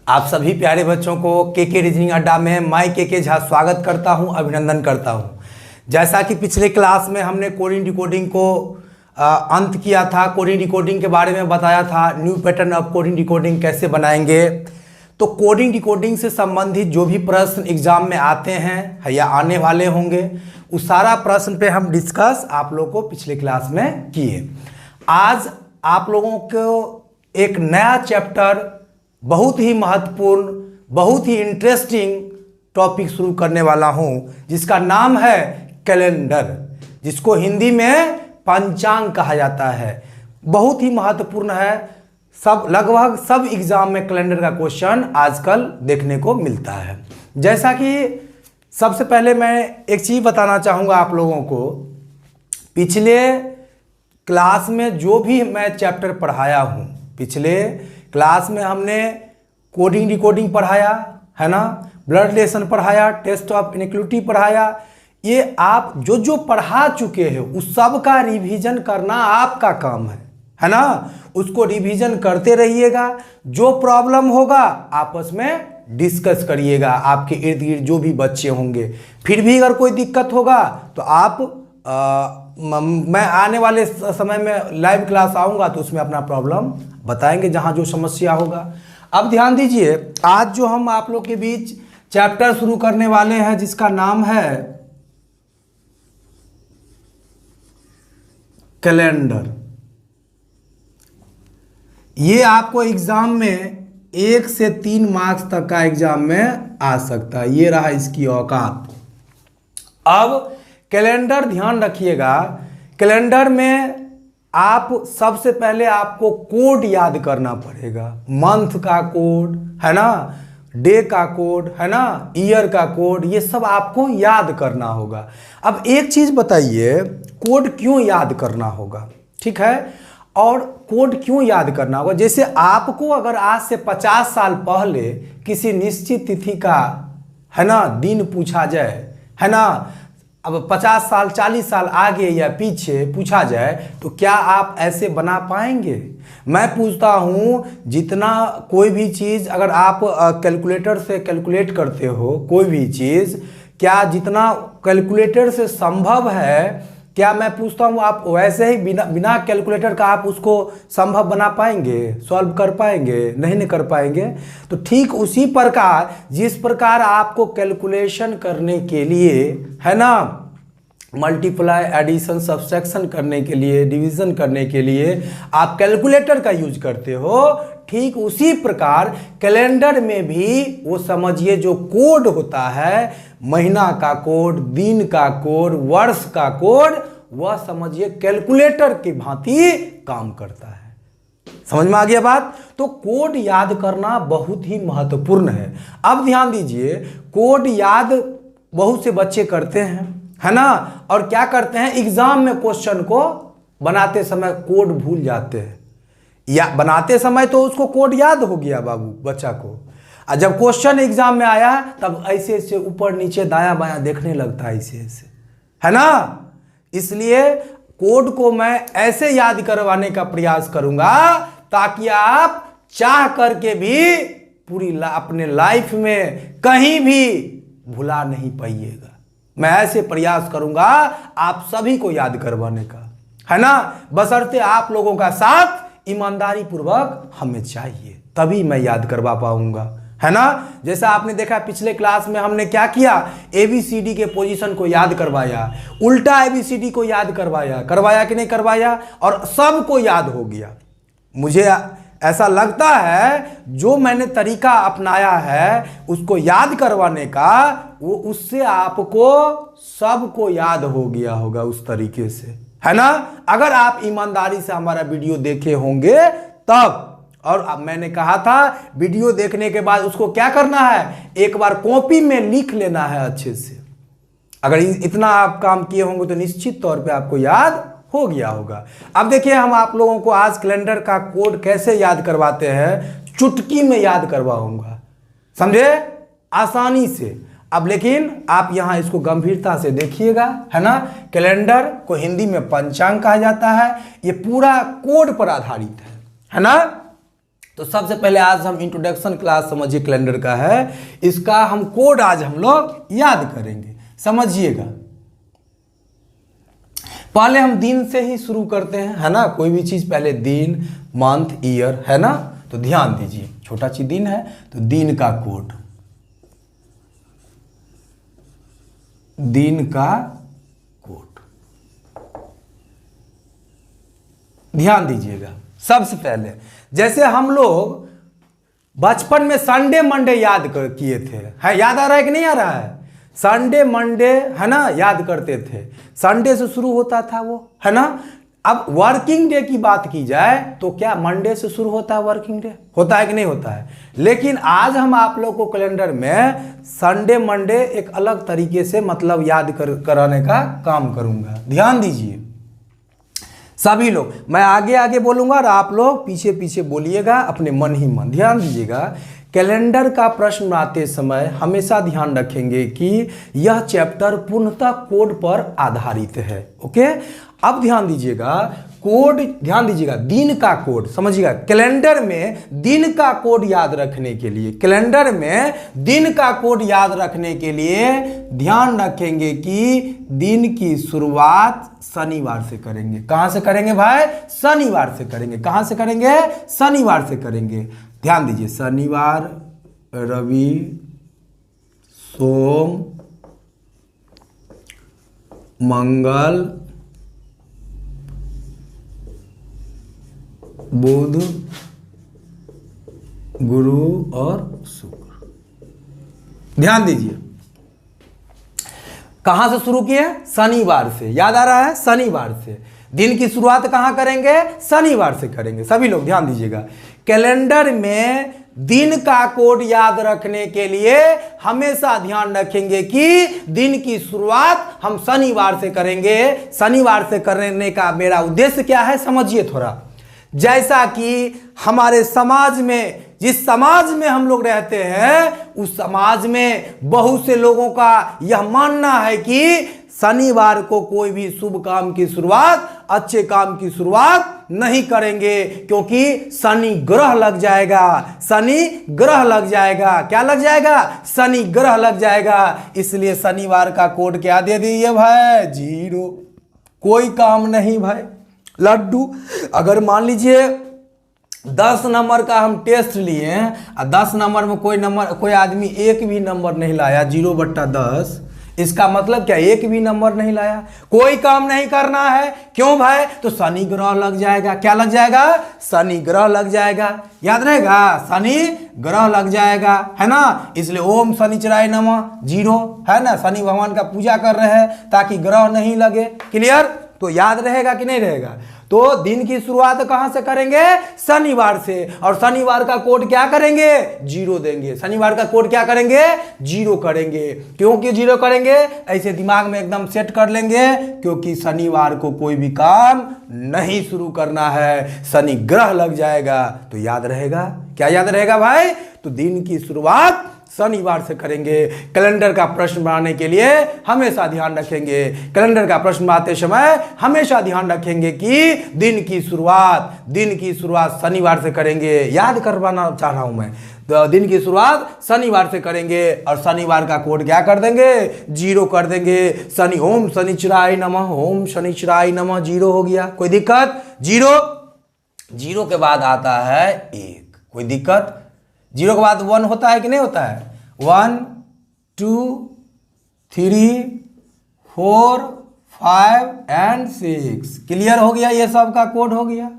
आप सभी प्यारे बच्चों को के रीजनिंग अड्डा में मैं के झा स्वागत करता हूं, अभिनंदन करता हूं। जैसा कि पिछले क्लास में हमने कोडिंग डिकोडिंग को अंत किया था, कोडिंग डिकोडिंग के बारे में बताया था, new pattern of coding decoding कैसे बनाएंगे। तो कोडिंग डिकोडिंग से संबंधित जो भी प्रश्न एग्जाम में आते हैं या आने वाले होंगे, उस सारा प्रश्न पे हम डिस्कस आप लोगों को पिछले क्लास में किए। आज आप लोगों को एक नया चैप्टर, बहुत ही महत्वपूर्ण, बहुत ही इंटरेस्टिंग टॉपिक शुरू करने वाला हूं, जिसका नाम है कैलेंडर, जिसको हिंदी में पंचांग कहा जाता है। बहुत ही महत्वपूर्ण है। लगभग सब एग्जाम में कैलेंडर का क्वेश्चन आजकल देखने को मिलता है। जैसा कि सबसे पहले मैं एक चीज बताना चाहूंगा आप लोगों को, पिछले क्लास में जो भी मैं चैप्टर पढ़ाया हूं, पिछले क्लास में हमने कोडिंग डिकोडिंग पढ़ाया है ना, ब्लड रिलेशन पढ़ाया, टेस्ट ऑफ इनइक्वालिटी पढ़ाया। ये आप जो जो पढ़ा चुके हैं उस सब का रिवीजन करना आपका काम है ना। उसको रिवीजन करते रहिएगा। जो प्रॉब्लम होगा आपस में डिस्कस करिएगा, आपके इर्द गिर्द जो भी बच्चे होंगे। फिर भी अगर कोई दिक्कत होगा तो आप मैं आने वाले समय में लाइव क्लास आऊँगा तो उसमें अपना प्रॉब्लम बताएंगे, जहाँ जो समस्या होगा। अब ध्यान दीजिए, आज जो हम आप लोग के बीच चैप्टर शुरू करने वाले हैं, जिसका नाम है कैलेंडर। ये आपको एग्जाम में 1 से 3 मार्क्स तक का एग्जाम में आ सकता है। ये रहा इसकी औकात। अब कैलेंडर ध्यान रखिएगा, कैलेंडर में आप सबसे पहले आपको कोड याद करना पड़ेगा। मंथ का कोड है ना, डे का कोड है ना, ईयर का कोड, ये सब आपको याद करना होगा। अब एक चीज बताइए, कोड क्यों याद करना होगा? ठीक है, और कोड क्यों याद करना होगा? जैसे आपको अगर आज से 50 साल पहले किसी निश्चित तिथि का है ना दिन पूछा जाए, है ना, अब 50 साल 40 साल आगे या पीछे पूछा जाए तो क्या आप ऐसे बना पाएंगे? मैं पूछता हूँ, जितना कोई भी चीज़ अगर आप कैलकुलेटर से कैलकुलेट करते हो कोई भी चीज़, क्या जितना कैलकुलेटर से संभव है, क्या मैं पूछता हूँ आप वैसे ही बिना कैलकुलेटर का आप उसको संभव बना पाएंगे, सॉल्व कर पाएंगे? नहीं कर पाएंगे। तो ठीक उसी प्रकार, जिस प्रकार आपको कैलकुलेशन करने के लिए है ना, मल्टीप्लाई, एडिशन, सब्सट्रैक्शन करने के लिए, डिवीजन करने के लिए आप कैलकुलेटर का यूज करते हो, ठीक उसी प्रकार कैलेंडर में भी वो समझिए जो कोड होता है, महीना का कोड, दिन का कोड, वर्ष का कोड, वह समझिए कैलकुलेटर की भांति काम करता है। समझ में आ गया बात? तो कोड याद करना बहुत ही महत्वपूर्ण है। अब ध्यान दीजिए, कोड याद बहुत से बच्चे करते हैं है ना, और क्या करते हैं, एग्जाम में क्वेश्चन को बनाते समय कोड भूल जाते हैं। या बनाते समय तो उसको कोड याद हो गया बाबू बच्चा को, और जब क्वेश्चन एग्जाम में आया तब ऐसे ऐसे ऊपर नीचे दायां बायां देखने लगता है, ऐसे ऐसे, है ना। इसलिए कोड को मैं ऐसे याद करवाने का प्रयास करूंगा ताकि आप चाह करके भी पूरी अपने लाइफ में कहीं भी भुला नहीं पाइएगा। मैं ऐसे प्रयास करूंगा आप सभी को याद करवाने का, है ना, बशर्ते आप लोगों का साथ ईमानदारी पूर्वक हमें चाहिए, तभी मैं याद करवा पाऊंगा, है ना। जैसा आपने देखा पिछले क्लास में हमने क्या किया, ABCD के पोजीशन को याद करवाया, उल्टा ABCD को याद करवाया कि नहीं करवाया, और सबको याद हो गया। मुझे ऐसा लगता है जो मैंने तरीका अपनाया है उसको याद करवाने का, वो उससे आपको सबको याद हो गया होगा उस तरीके से, है ना। अगर आप ईमानदारी से हमारा वीडियो देखे होंगे तब। और अब मैंने कहा था वीडियो देखने के बाद उसको क्या करना है, एक बार कॉपी में लिख लेना है अच्छे से। अगर इतना आप काम किए होंगे तो निश्चित तौर पे आपको याद हो गया होगा। अब देखिए, हम आप लोगों को आज कैलेंडर का कोड कैसे याद करवाते हैं, चुटकी में याद करवाऊंगा, समझे, आसानी से। अब लेकिन आप यहां इसको गंभीरता से देखिएगा, है ना। कैलेंडर को हिंदी में पंचांग कहा जाता है। ये पूरा कोड पर आधारित है ना। तो सबसे पहले आज हम इंट्रोडक्शन क्लास समझिए कैलेंडर का है, इसका हम कोड आज हम लोग याद करेंगे, समझिएगा। पहले हम दिन से ही शुरू करते हैं, है ना, कोई भी चीज पहले दिन, मंथ, ईयर, है ना। तो ध्यान दीजिए, छोटा सी दिन है तो दिन का कोड, दिन का कोड ध्यान दीजिएगा। सबसे पहले जैसे हम लोग बचपन में संडे मंडे याद किए थे, है, याद आ रहा है कि नहीं आ रहा है? संडे मंडे, है ना, याद करते थे, संडे से शुरू होता था वो, है ना। अब वर्किंग डे की बात की जाए तो क्या मंडे से शुरू होता है वर्किंग डे? होता है कि नहीं होता है? लेकिन आज हम आप लोग को कैलेंडर में संडे मंडे एक अलग तरीके से मतलब याद कराने का काम करूंगा। ध्यान दीजिए सभी लोग, मैं आगे आगे बोलूंगा और आप लोग पीछे पीछे बोलिएगा अपने मन ही मन। ध्यान दीजिएगा, कैलेंडर का प्रश्न बनाते समय हमेशा ध्यान रखेंगे कि यह चैप्टर पूर्णतः कोड पर आधारित है। ओके, अब ध्यान दीजिएगा, कोड ध्यान दीजिएगा, दिन का कोड समझिएगा। कैलेंडर में दिन का कोड याद रखने के लिए, कैलेंडर में दिन का कोड याद रखने के लिए ध्यान रखेंगे कि दिन की शुरुआत शनिवार से करेंगे। कहां से करेंगे भाई? शनिवार से करेंगे। कहां से करेंगे? शनिवार से करेंगे। ध्यान दीजिए, शनिवार, रवि, सोम, मंगल, बुध, गुरु और शुक्र। ध्यान दीजिए, कहां से शुरू किए? शनिवार से। याद आ रहा है? शनिवार से। दिन की शुरुआत कहां करेंगे? शनिवार से करेंगे। सभी लोग ध्यान दीजिएगा, कैलेंडर में दिन का कोड याद रखने के लिए हमेशा ध्यान रखेंगे कि दिन की शुरुआत हम शनिवार से करेंगे। शनिवार से करने का मेरा उद्देश्य क्या है समझिए थोड़ा। जैसा कि हमारे समाज में, जिस समाज में हम लोग रहते हैं, उस समाज में बहुत से लोगों का यह मानना है कि शनिवार को कोई भी शुभ काम की शुरुआत, अच्छे काम की शुरुआत नहीं करेंगे, क्योंकि शनि ग्रह लग जाएगा। शनि ग्रह लग जाएगा। क्या लग जाएगा? शनि ग्रह लग जाएगा। इसलिए शनिवार का कोड क्या दे दिए भाई? 0। कोई काम नहीं भाई। लड्डू, अगर मान लीजिए 10 नंबर का हम टेस्ट लिए और 10 नंबर में कोई आदमी एक भी नंबर नहीं लाया, 0/10, इसका मतलब क्या? एक भी नंबर नहीं लाया, कोई काम नहीं करना है। क्यों भाई? तो शनि ग्रह लग जाएगा। क्या लग जाएगा? शनि ग्रह लग जाएगा। याद रहेगा, शनि ग्रह लग जाएगा, है ना। इसलिए ओम शनिचराय नमः 0, है ना, शनि भगवान का पूजा कर रहे हैं ताकि ग्रह नहीं लगे। क्लियर? तो याद रहेगा कि नहीं रहेगा? तो दिन की शुरुआत कहां से करेंगे? शनिवार से। और शनिवार का कोड क्या करेंगे? 0 देंगे। शनिवार का कोड क्या करेंगे? 0 करेंगे। क्योंकि 0 करेंगे? ऐसे दिमाग में एकदम सेट कर लेंगे, क्योंकि शनिवार को कोई भी काम नहीं शुरू करना है, शनि ग्रह लग जाएगा। तो याद रहेगा, क्या याद रहेगा भाई? तो दिन की शुरुआत शनिवार से करेंगे। कैलेंडर का प्रश्न बनाने के लिए हमेशा ध्यान रखेंगे, कैलेंडर का प्रश्न बनाते समय हमेशा ध्यान रखेंगे कि दिन की शुरुआत शनिवार से करेंगे। याद करवाना चाह रहा हूं मैं, तो दिन की शुरुआत शनिवार से करेंगे और शनिवार का कोड क्या कर देंगे? 0 कर देंगे। शनि, ओम शनिचराय नमः, ओम शनिचराय नमः, 0 हो गया। कोई दिक्कत? 0 के बाद आता है 1। कोई दिक्कत? 0 के बाद 1 होता है कि नहीं होता है? 1 2 3 4 5 and 6। क्लियर हो गया? ये सब का कोड हो गया।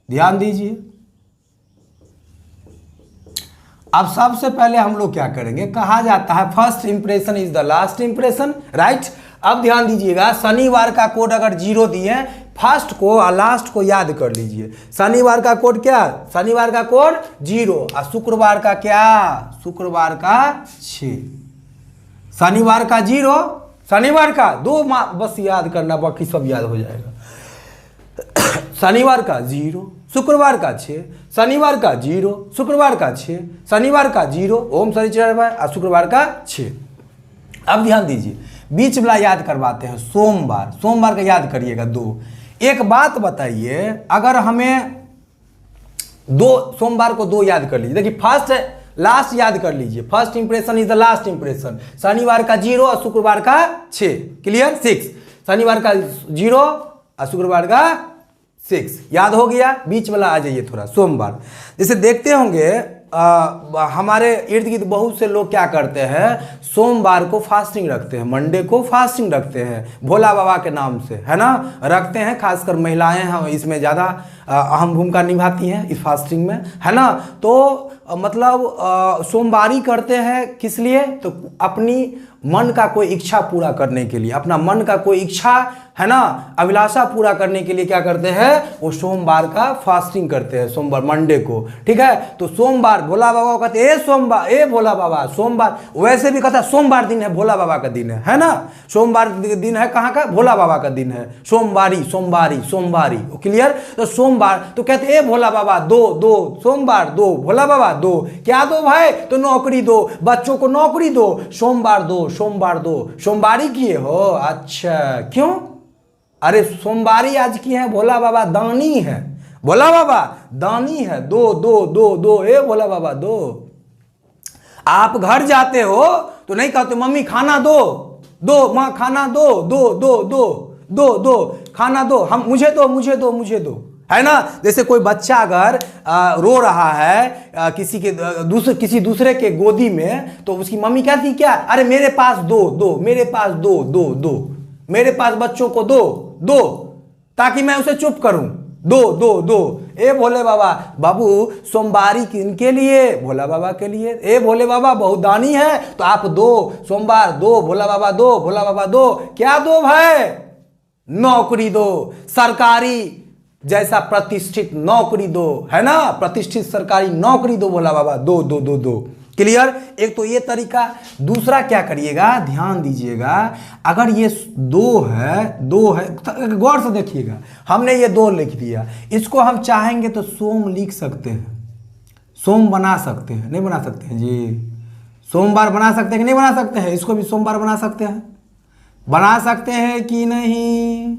ध्यान दीजिए, अब सबसे पहले हम लोग क्या करेंगे? कहा जाता है first impression is the last impression, right. अब ध्यान दीजिएगा, शनिवार का कोड अगर 0 दिए, फर्स्ट को और लास्ट को याद कर लीजिए। शनिवार का कोड क्या? शनिवार का कोड 0 और शुक्रवार का क्या? शुक्रवार का 6। शनिवार का 0, शनिवार का 2 बस याद करना, बाकी सब याद हो जाएगा। शनिवार का 0, शुक्रवार का 6, शनिवार का 0, शुक्रवार का 6, शनिवार का 0, ओम शनिचराय और शुक्रवार का 6। अब ध्यान दीजिए, बीच वाला याद करवाते हैं। सोमवार का याद करिएगा 2। एक बात बताइए, अगर हमें दो, सोमवार को 2 याद कर लीजिए। देखिए फर्स्ट लास्ट याद कर लीजिए, first impression is the last impression. शनिवार का 0 और शुक्रवार का 6, क्लियर 6। शनिवार का 0 और शुक्रवार का 6 याद हो गया। बीच वाला आ जाइए थोड़ा, सोमवार। जैसे देखते होंगे हमारे इर्द गिर्द बहुत से लोग क्या करते हैं, सोमवार को फास्टिंग रखते हैं, मंडे को फास्टिंग रखते हैं, भोला बाबा के नाम से, है ना, रखते हैं। खासकर महिलाएं हम इसमें ज़्यादा अहम भूमिका निभाती हैं इस फास्टिंग में, है ना। तो मतलब सोमवारी करते हैं किस लिए, तो अपनी मन का कोई इच्छा पूरा करने के लिए, अपना मन का कोई इच्छा, है ना, अभिलाषा पूरा करने के लिए क्या करते हैं, वो सोमवार का फास्टिंग करते हैं, सोमवार मंडे को, ठीक है। तो सोमवार भोला बाबा कहते हैं, ए सोमवार, ए भोला बाबा सोमवार, वैसे भी कहता है सोमवार दिन है, भोला बाबा का दिन है ना। सोमवार दिन है कहाँ का, भोला बाबा का दिन है, सोमवारी सोमवारी सोमवारी, क्लियर। तो सोमवार तो कहते हैं, ए भोला बाबा दो दो, सोमवार दो, भोला बाबा दो, क्या दो भाई, तो नौकरी दो, बच्चों को नौकरी दो, सोमवार दो, सोमवार दो। सोमवारी किए हो, अच्छा क्यों, अरे सोमवारी आज की है, भोला बाबा दानी है, भोला बाबा दानी है, दो दो दो दो, ए भोला बाबा दो। आप घर जाते हो तो नहीं कहते मम्मी खाना दो, दो माँ खाना दो, दो दो दो दो दो खाना दो, हम मुझे दो मुझे दो मुझे दो, है ना। जैसे कोई बच्चा अगर रो रहा है किसी दूसरे के गोदी में, तो उसकी मम्मी कहती क्या, अरे मेरे पास दो दो, मेरे पास दो दो दो, मेरे पास बच्चों को दो दो, ताकि मैं उसे चुप करूं, दो दो दो। ए भोले बाबा, बाबू सोमवारी किनके लिए, भोला बाबा के लिए। ए भोले बाबा बहुत दानी है, तो आप दो, सोमवार दो, भोला बाबा दो, भोला बाबा दो, क्या दो भाई, नौकरी दो, सरकारी जैसा प्रतिष्ठित नौकरी दो, है ना, प्रतिष्ठित सरकारी नौकरी दो, भोला बाबा दो दो दो दो, क्लियर। एक तो ये तरीका। दूसरा क्या करिएगा, ध्यान दीजिएगा, अगर ये दो है, गौर से देखिएगा, हमने ये 2 लिख दिया, इसको हम चाहेंगे तो सोम लिख सकते हैं, सोम बना सकते हैं, नहीं बना सकते हैं जी, सोमवार बना सकते हैं कि नहीं बना सकते हैं, इसको भी सोमवार बना सकते हैं, बना सकते हैं कि नहीं,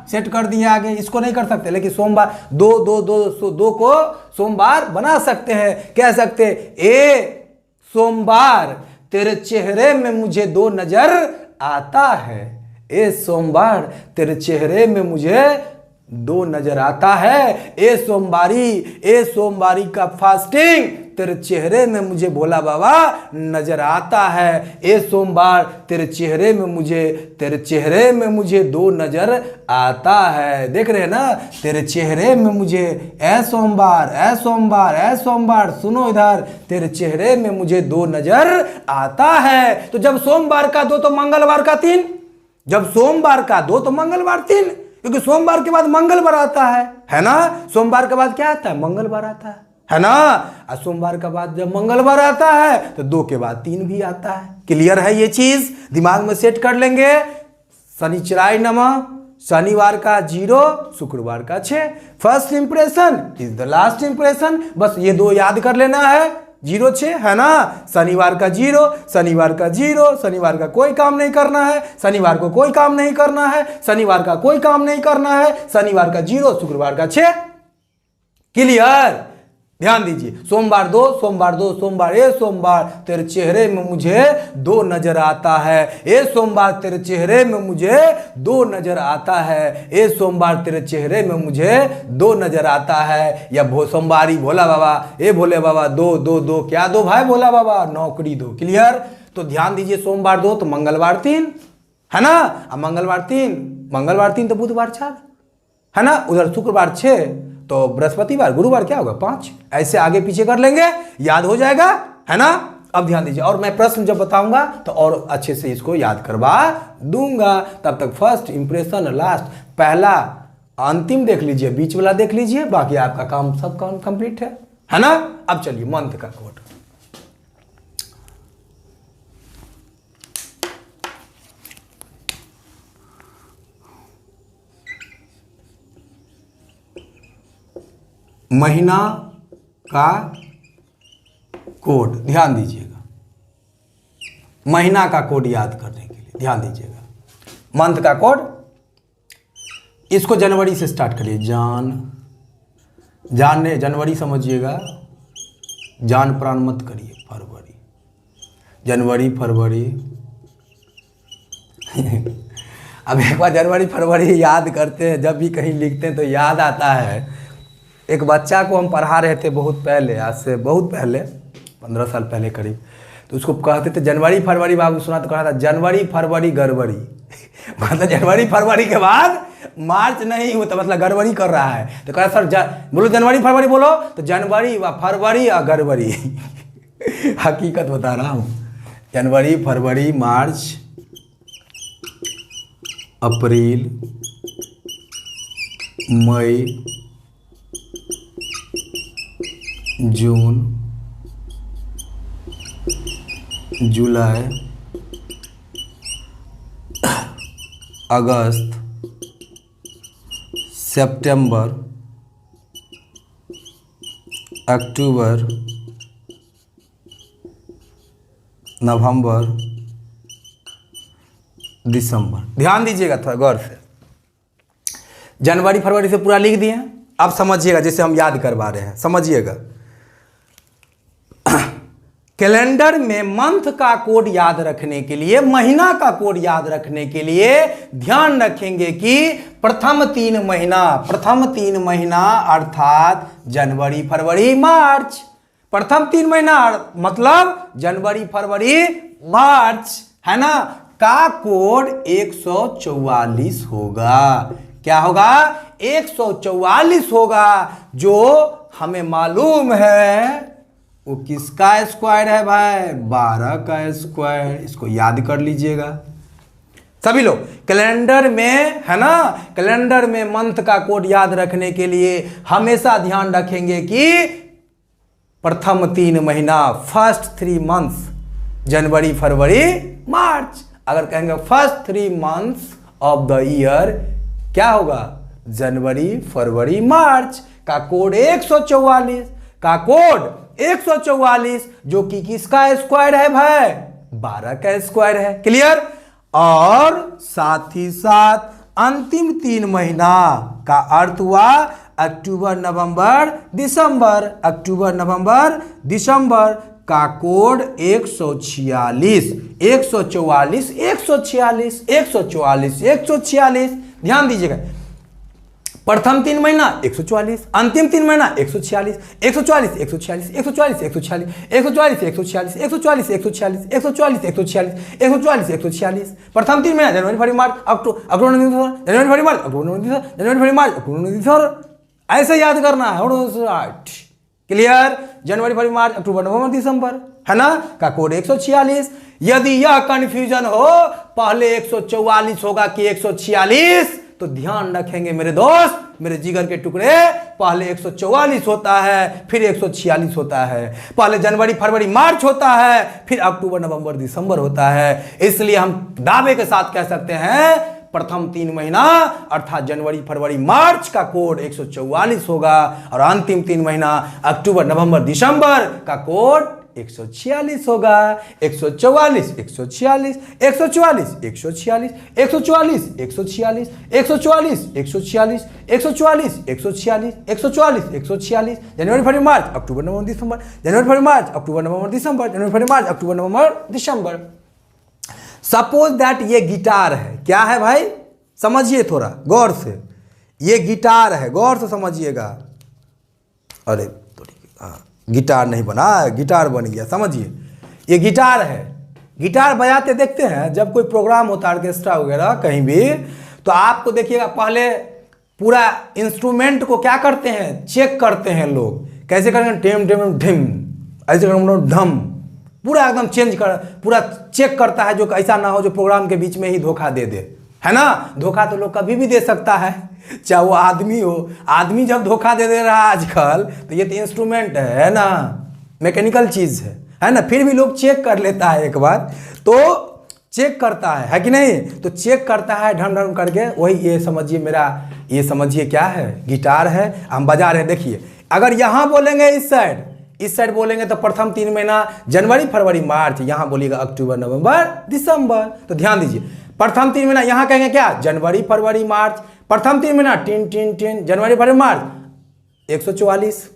सेट कर दिया आगे, इसको नहीं कर सकते, लेकिन सोमवार दो दो दो दो को सोमवार बना सकते हैं। कह सकते, ए सोमवार तेरे चेहरे में मुझे दो नजर आता है, ए सोमवार तेरे चेहरे में मुझे दो नजर आता है, ए सोमवारी का फास्टिंग तेरे चेहरे में मुझे भोला बाबा नजर आता है, ए सोमवार तेरे चेहरे में मुझे दो नजर आता है। देख रहे हैं ना, तेरे चेहरे में मुझे, ए सोमवार सुनो इधर, तेरे चेहरे में मुझे दो नजर आता है। तो जब सोमवार का 2 तो मंगलवार का 3, जब सोमवार का 2 तो मंगलवार 3, क्योंकि सोमवार के बाद मंगलवार आता है ना, सोमवार के बाद क्या आता है, मंगलवार आता है ना। और सोमवार के बाद जब मंगलवार आता है तो 2 के बाद 3 भी आता है। क्लियर है, ये चीज दिमाग में सेट कर लेंगे। शनिचराय नमः, शनिवार का 0, शुक्रवार का 6, first impression is the last impression, बस ये 2 याद कर लेना है, 0 6, है ना। शनिवार का 0, शनिवार का 0, शनिवार का कोई काम नहीं करना है, शनिवार को कोई काम नहीं करना है, शनिवार का कोई काम नहीं करना है, शनिवार का 0, शुक्रवार का 6, क्लियर। ध्यान दीजिए, सोमवार 2, सोमवार, ए सोमवार तेरे चेहरे में मुझे 2 नजर आता है, ए सोमवार तेरे चेहरे में मुझे 2 नजर आता है, ए सोमवार तेरे चेहरे में मुझे 2 नजर आता है। या सोमवारी भोला बाबा, ए भोले बाबा दो दो दो, क्या दो भाई भोला बाबा, नौकरी दो, क्लियर। तो ध्यान दीजिए, सोमवार 2 तो मंगलवार 3, है ना, अब मंगलवार 3 तो बुधवार 4, है ना, उधर शुक्रवार 6 तो बृहस्पतिवार, गुरुवार क्या होगा 5, ऐसे आगे पीछे कर लेंगे, याद हो जाएगा, है ना। अब ध्यान दीजिए, और मैं प्रश्न जब बताऊंगा तो और अच्छे से इसको याद करवा दूंगा। तब तक फर्स्ट इंप्रेशन, लास्ट, पहला अंतिम देख लीजिए, बीच वाला देख लीजिए, बाकी आपका काम सब काम कंप्लीट है ना। अब चलिए मंथ का कोड, महीना का कोड ध्यान दीजिएगा, महीना का कोड याद करने के लिए ध्यान दीजिएगा। मंथ का कोड, इसको जनवरी से स्टार्ट करिए, जनवरी समझिएगा, जान प्राण मत करिए, फरवरी, जनवरी फरवरी अब एक बार जनवरी फरवरी याद करते हैं, जब भी कहीं लिखते हैं तो याद आता है। एक बच्चा को हम पढ़ा रहे थे बहुत पहले, आज से बहुत पहले, 15 साल पहले करीब, तो उसको कहते थे जनवरी फरवरी, बाबू सुना तो कहा था जनवरी फरवरी गड़बड़ी मतलब जनवरी फरवरी के बाद मार्च नहीं होता, मतलब गड़बड़ी कर रहा है। तो कहा सर बोलो जनवरी फरवरी बोलो, तो जनवरी व फरवरी और गड़बड़ी हकीकत बता रहा हूँ। जनवरी फरवरी मार्च अप्रैल मई जून जुलाई अगस्त सितंबर अक्टूबर नवंबर दिसंबर। ध्यान दीजिएगा थोड़ा गौर से, जनवरी फरवरी से पूरा लिख दिए, अब समझिएगा जैसे हम याद करवा रहे हैं, समझिएगा। कैलेंडर में मंथ का कोड याद रखने के लिए, महीना का कोड याद रखने के लिए ध्यान रखेंगे कि प्रथम तीन महीना अर्थात जनवरी फरवरी मार्च, प्रथम 3 महीना मतलब जनवरी फरवरी मार्च, है ना, का कोड 144 होगा। क्या होगा? 144 होगा, जो हमें मालूम है वो किसका स्क्वायर है भाई? 12 का स्क्वायर। इसको याद कर लीजिएगा सभी लोग। कैलेंडर में, है ना, कैलेंडर में मंथ का कोड याद रखने के लिए हमेशा ध्यान रखेंगे कि प्रथम 3 महीना, फर्स्ट 3 मंथ्स, जनवरी फरवरी मार्च। अगर कहेंगे first 3 months of the year, क्या होगा? जनवरी फरवरी मार्च का कोड 144, का कोड 144, जो कि किसका स्क्वायर है भाई? 12 का स्क्वायर है। क्लियर? और साथ ही साथ अंतिम 3 महीना का अर्थ हुआ अक्टूबर नवंबर दिसंबर, अक्टूबर नवंबर दिसंबर का कोड 146, 144, 146, 144, 146। ध्यान दीजिएगा, प्रथम 3 महीना 144, अंतिम 3 महीना 146, 144, 146, 144, 146, 144, 146, 144, 146, 144, 146, 144, 146। प्रथम 3 महीना जनवरी फरवरी मार्च अक्टूबर नवंबर, जनवरी फरवरी मार्च अक्टूबर नवंबर, जनवरी फरवरी मार्च अक्टूबर नवंबर, ऐसे याद करना है। क्लियर? जनवरी फरवरी मार्च अक्टूबर नवंबर दिसंबर, है ना, का कोड 146। यदि यह कंफ्यूजन हो पहले 144 होगा कि 146, तो ध्यान रखेंगे मेरे दोस्त, मेरे जिगर के टुकड़े, पहले 144 होता है, फिर 146 होता है, पहले जनवरी फरवरी मार्च होता है, फिर अक्टूबर नवंबर दिसंबर होता है। इसलिए हम दावे के साथ कह सकते हैं प्रथम 3 महीना अर्थात जनवरी फरवरी मार्च का कोड 144 होगा, और अंतिम 3 महीना अक्टूबर नवंबर दिसंबर का कोड 146 होगा। 144, 146, 144, 146, 144, 146, 144, 146, 144, 146, 144, 146। जनवरी फरवरी मार्च अक्टूबर नवंबर दिसंबर, जनवरी फरवरी मार्च अक्टूबर नवंबर दिसंबर, जनवरी फरवरी मार्च अक्टूबर नवंबर दिसंबर। सपोज दैट ये गिटार है। क्या है भाई? समझिए थोड़ा गौर से, ये गिटार है, गौर से समझिएगा। अरे गिटार नहीं बना, गिटार बन गया, समझिए ये गिटार है। गिटार बजाते देखते हैं जब कोई प्रोग्राम होता है ऑर्केस्ट्रा वगैरह कहीं भी, तो आपको देखिएगा पहले पूरा इंस्ट्रूमेंट को क्या करते हैं? चेक करते हैं लोग। कैसे करेंगे? टिम टिम ढिम, ऐसे करेंगे ढम, पूरा एकदम चेंज कर, पूरा चेक करता है, जो ऐसा ना हो जो प्रोग्राम के बीच में ही धोखा दे दे, है ना। धोखा तो लोग कभी भी दे सकता है, चाहे वो आदमी हो। आदमी जब धोखा दे दे रहा है आजकल, तो ये तो इंस्ट्रूमेंट है ना, मैकेनिकल चीज है ना, फिर भी लोग चेक कर लेता है एक बार, तो चेक करता है कि नहीं? तो चेक करता है ढम ढम करके, वही ये समझिए मेरा, ये समझिए क्या है? गिटार है, हम बजा रहे हैं। देखिए अगर यहां बोलेंगे इस साइड बोलेंगे तो प्रथम 3 महीना जनवरी फरवरी मार्च, यहां बोलिएगा अक्टूबर नवंबर दिसंबर। तो ध्यान दीजिए, प्रथम 3 महीना यहां कहेंगे क्या? जनवरी फरवरी मार्च। प्रथम 3 महीना टिन टिन टिन, जनवरी फरवरी मार्च, 144।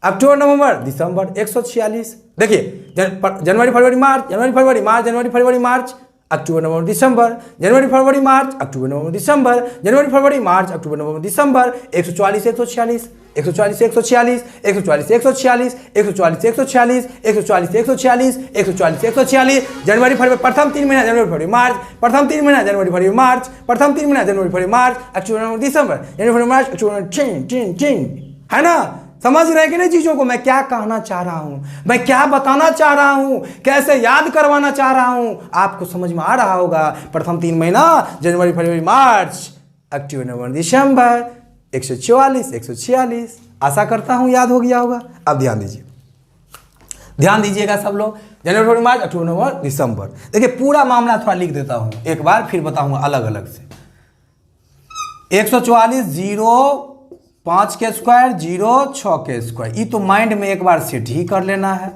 अक्टूबर नवंबर दिसंबर 146। देखिए जनवरी फरवरी मार्च, जनवरी फरवरी मार्च, जनवरी फरवरी मार्च, अक्टूबर नवंबर दिसंबर, जनवरी फरवरी मार्च, अक्टूबर नवंबर दिसंबर, जनवरी फरवरी मार्च, अक्टूबर नवंबर दिसंबर, 144 146, 144 146, 144 146, 144 146, 144 146, 144 146, जनवरी फरवरी प्रथम 3 महीना जनवरी फरवरी मार्च, प्रथम 3 महीना जनवरी फरवरी मार्च, प्रथम 3 महीना जनवरी फरवरी मार्च, अक्टूबर नवंबर दिसंबर, जनवरी फरवरी मार्च, अक्टूबर चिन, है ना? समझ रहे हैं कि नहीं चीजों को? मैं क्या कहना चाह रहा हूं, मैं क्या बताना चाह रहा हूं, कैसे याद करवाना चाह रहा हूं, आपको समझ में आ रहा होगा। प्रथम 3 महीना जनवरी फरवरी मार्च, अक्टूबर नवंबर दिसंबर, 144 146। आशा करता हूं याद हो गया होगा। अब ध्यान दीजिए, ध्यान दीजिएगा सब लोग। जनवरी फरवरी मार्च, अक्टूबर नवंबर दिसंबर। देखिए पूरा मामला थोड़ा लिख देता हूं एक बार, फिर बताऊंगा अलग अलग से। 144 0 5 के स्क्वायर 0 6 के स्क्वायर, ये तो माइंड में एक बार सेट ही कर लेना है।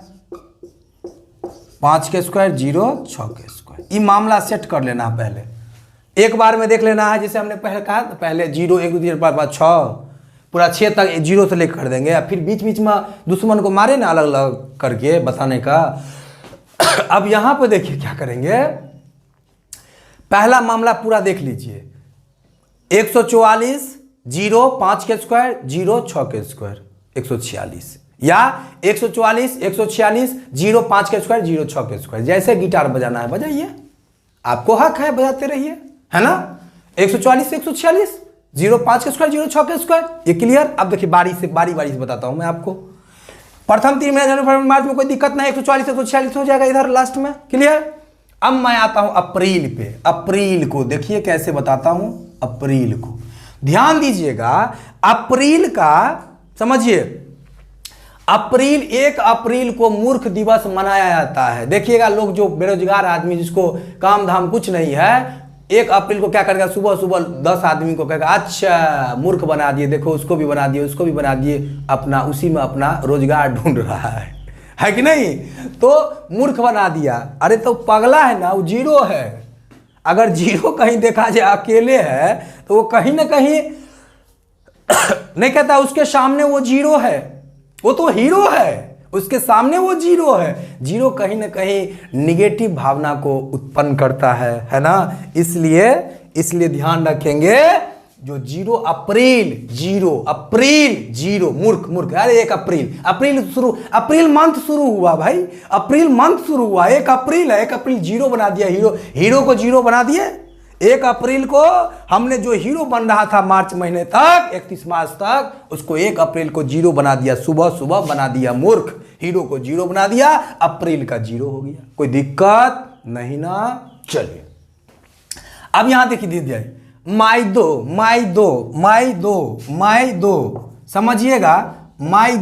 5 के स्क्वायर 0 6 के स्क्वायर, ये मामला सेट कर लेना है पहले, एक बार में देख लेना है। जैसे हमने पहले कहा, पहले 0 1 2 3 4 5 6, पूरा 6 तक 0 से लेकर कर देंगे, फिर बीच बीच में दुश्मन को मारे ना अलग अलग करके बताने का। अब यहां पर देखिए क्या करेंगे, पहला मामला पूरा देख लीजिए। 144 0 5 के स्क्वायर 0 6 के स्क्वायर 146, या 144 146 0 5 के स्क्वायर 0 6 के स्क्वायर। जैसे गिटार बजाना है बजाइए, आपको हक है, बजाते रहिए, है ना? 144 146 0 5 के स्क्वायर 0 6 के स्क्वायर, ये क्लियर? अब देखिए बारी से बताता हूं मैं आपको। प्रथम 3 महीना जनवरी फरवरी मार्च में कोई दिक्कत नहीं, 144 146 हो जाएगा इधर लास्ट में, क्लियर? अब मैं आता हूं अप्रैल पे। अप्रैल को देखिए कैसे बताता हूं। अप्रैल को ध्यान दीजिएगा, अप्रैल का समझिए, अप्रैल 1 अप्रैल को मूर्ख दिवस मनाया जाता है। देखिएगा लोग जो बेरोजगार आदमी जिसको काम धाम कुछ नहीं है, 1 अप्रैल को क्या करेगा, सुबह सुबह 10 आदमी को कहेगा अच्छा मूर्ख बना दिए, देखो उसको भी बना दिए, उसको भी बना दिए, अपना उसी में अपना रोजगार ढूंढ रहा है कि नहीं? तो मूर्ख बना दिया। अरे तो पगला है ना, वो 0 है। अगर 0 कहीं देखा जाए अकेले है तो वो कहीं ना कहीं नहीं कहता उसके सामने वो 0 है, वो तो हीरो है, उसके सामने वो 0 है। 0 कहीं ना कहीं निगेटिव भावना को उत्पन्न करता है ना? इसलिए ध्यान रखेंगे, जो 0 अप्रैल 0 मूर्ख। अरे 1 अप्रैल मंथ शुरू हुआ भाई, अप्रैल मंथ शुरू हुआ, 1 अप्रैल है, 1 अप्रैल 0 बना दिया, हीरो को 0 बना दिए। 1 अप्रैल को हमने जो हीरो बन रहा था मार्च महीने तक 31 मार्च तक, उसको 1 अप्रैल को 0 बना दिया, सुबह बना दिया मूर्ख, हीरो को 0 बना दिया, अप्रैल का 0 हो गया। कोई दिक्कत नहीं ना? चलिए अब यहां देखिए दीजिए, माई दो समझिएगा, मई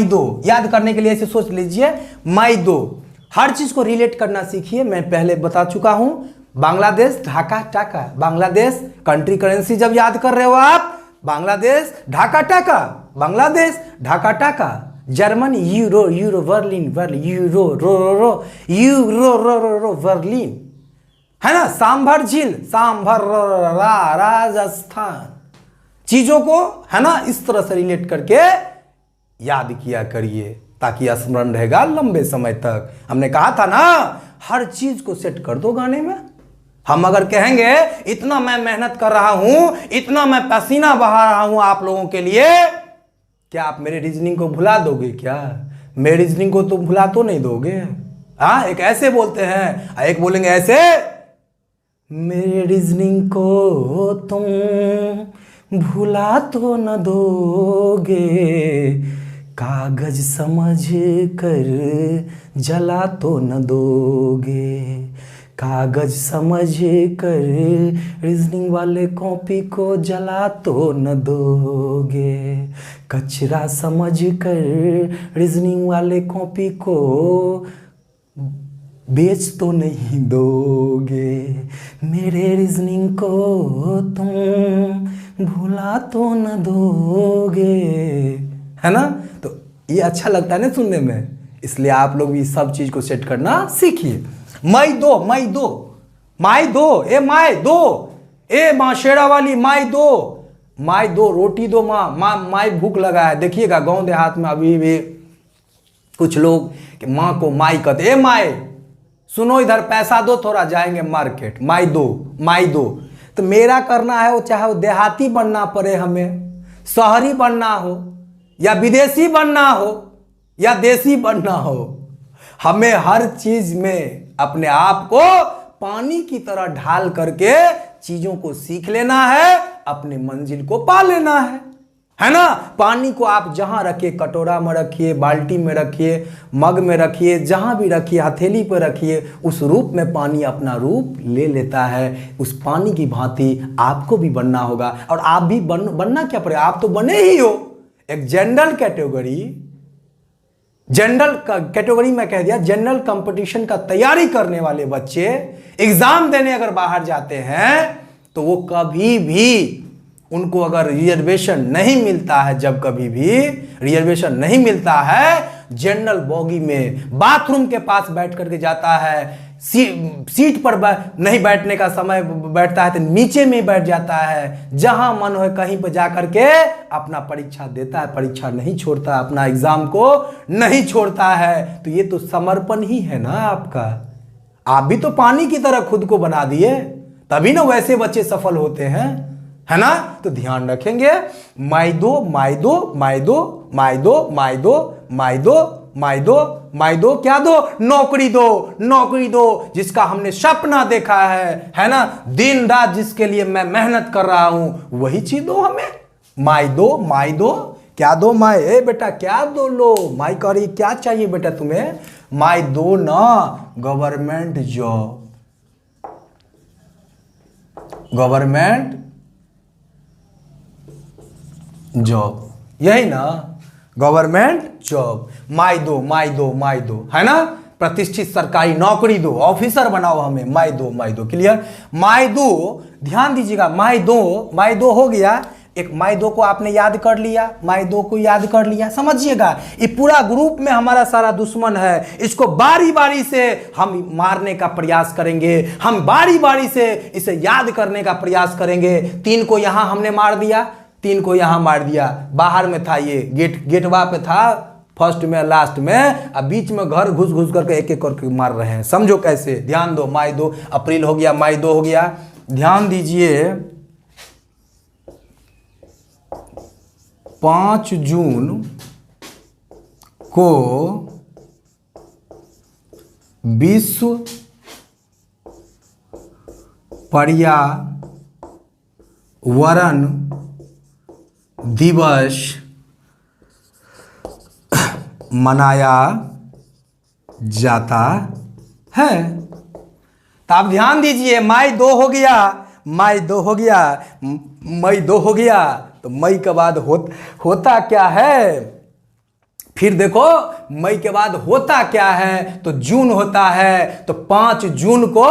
दो याद करने के लिए ऐसे सोच लीजिए, मई 2। हर चीज को रिलेट करना सीखिए, मैं पहले बता चुका हूं। बांग्लादेश ढाका टाका, बांग्लादेश कंट्री करेंसी जब याद कर रहे हो आप, बांग्लादेश ढाका टाका, बांग्लादेश ढाका टाका। Germany euro Berlin euro Berlin, है ना? सांभर झील राजस्थान। चीजों को है ना इस तरह से रिलेट करके याद किया करिए, ताकि स्मरण रहेगा लंबे समय तक। हमने कहा था ना, हर चीज को सेट कर दो गाने में। हम अगर कहेंगे इतना मैं मेहनत कर रहा हूं, इतना मैं पसीना बहा रहा हूं आप लोगों के लिए, क्या आप मेरे रीजनिंग को भुला दोगे? क्या मेरे रीजनिंग को तो भुला तो नहीं दोगे? हाँ, एक ऐसे बोलते हैं, एक बोलेंगे ऐसे, मेरे रीजनिंग को तुम भुला तो न दोगे, कागज समझ कर जला तो न दोगे, कागज समझ कर रीजनिंग वाले कॉपी को जला तो न दोगे, कचरा समझ कर रीजनिंग वाले कॉपी को बेच तो नहीं दोगे, मेरे रीजनिंग को तुम भुला तो न दोगे, है ना? तो ये अच्छा लगता है ना सुनने में, इसलिए आप लोग भी सब चीज को सेट करना सीखिए। मई दो, ए माई दो, ए माशेरा वाली माई माई दो रोटी दो माँ माई भूख लगा है। देखिएगा गांव देहात में अभी भी कुछ लोग माँ को माई कहते, ए माई सुनो इधर पैसा दो थोड़ा जाएंगे मार्केट, माई दो माई दो। तो मेरा करना है वो, चाहे वो देहाती बनना पड़े हमें, शहरी बनना हो या विदेशी बनना हो या देसी बनना हो, हमें हर चीज में अपने आप को पानी की तरह ढाल करके चीजों को सीख लेना है, अपने मंजिल को पा लेना है ना। पानी को आप जहां रखिए, कटोरा में रखिए, बाल्टी में रखिए, मग में रखिए, जहां भी रखिए, हथेली पर रखिए, उस रूप में पानी अपना रूप ले लेता है। उस पानी की भांति आपको भी बनना होगा। और आप भी बनना क्या पड़ेगा, आप तो बने ही हो। एक जनरल कैटेगरी में कह दिया, जनरल कंपटीशन का तैयारी करने वाले बच्चे एग्जाम देने अगर बाहर जाते हैं तो वो कभी भी, उनको अगर रिजर्वेशन नहीं मिलता है, जब कभी भी रिजर्वेशन नहीं मिलता है, जनरल बॉगी में बाथरूम के पास बैठ करके जाता है, सीट पर नहीं बैठने का समय बैठता है तो नीचे में बैठ जाता है, जहां मन हो कहीं पर जाकर के अपना परीक्षा देता है, परीक्षा नहीं छोड़ता, अपना एग्जाम को नहीं छोड़ता है। तो ये तो समर्पण ही है ना आपका। आप भी तो पानी की तरह खुद को बना दिए, तभी ना वैसे बच्चे सफल होते हैं, है ना। तो ध्यान रखेंगे, माई दो माई दो माई दो माई दो माई दो माई दो माई दो माई दो, क्या दो, नौकरी दो, नौकरी दो जिसका हमने सपना देखा है ना, दिन रात जिसके लिए मैं मेहनत कर रहा हूं, वही चीज दो हमें। माई दो माई दो, क्या दो माई, ए बेटा क्या दो लो, माई कह रही क्या चाहिए बेटा तुम्हें, माई दो ना गवर्नमेंट जॉब, गवर्नमेंट जॉब, यही ना गवर्नमेंट जॉब, माई दो माई दो माई दो, है ना। प्रतिष्ठित सरकारी नौकरी दो, ऑफिसर बनाओ हमें, माई दो, क्लियर। माई दो, ध्यान दीजिएगा, माई दो हो गया। एक माई दो को आपने याद कर लिया, माई दो को याद कर लिया, समझिएगा ये पूरा ग्रुप में हमारा सारा दुश्मन है। इसको बारी बारी से हम मारने का प्रयास करेंगे, हम बारी बारी से इसे याद करने का प्रयास करेंगे। 3 को यहां हमने मार दिया, 3 को यहां मार दिया, बाहर में था ये गेटवा पे था, फर्स्ट में लास्ट में, अब बीच में घर घुस करके एक एक करके मार रहे हैं। समझो कैसे, ध्यान दो। माई दो, अप्रैल हो गया, माई दो हो गया। ध्यान दीजिए, 5 जून को विश्व पर्यावरण दिवस मनाया जाता है। तो आप ध्यान दीजिए, मई 2 हो गया, मई 2 हो गया, मई 2 हो गया। तो मई के बाद होता क्या है, फिर देखो मई के बाद होता क्या है, तो जून होता है। तो 5 जून को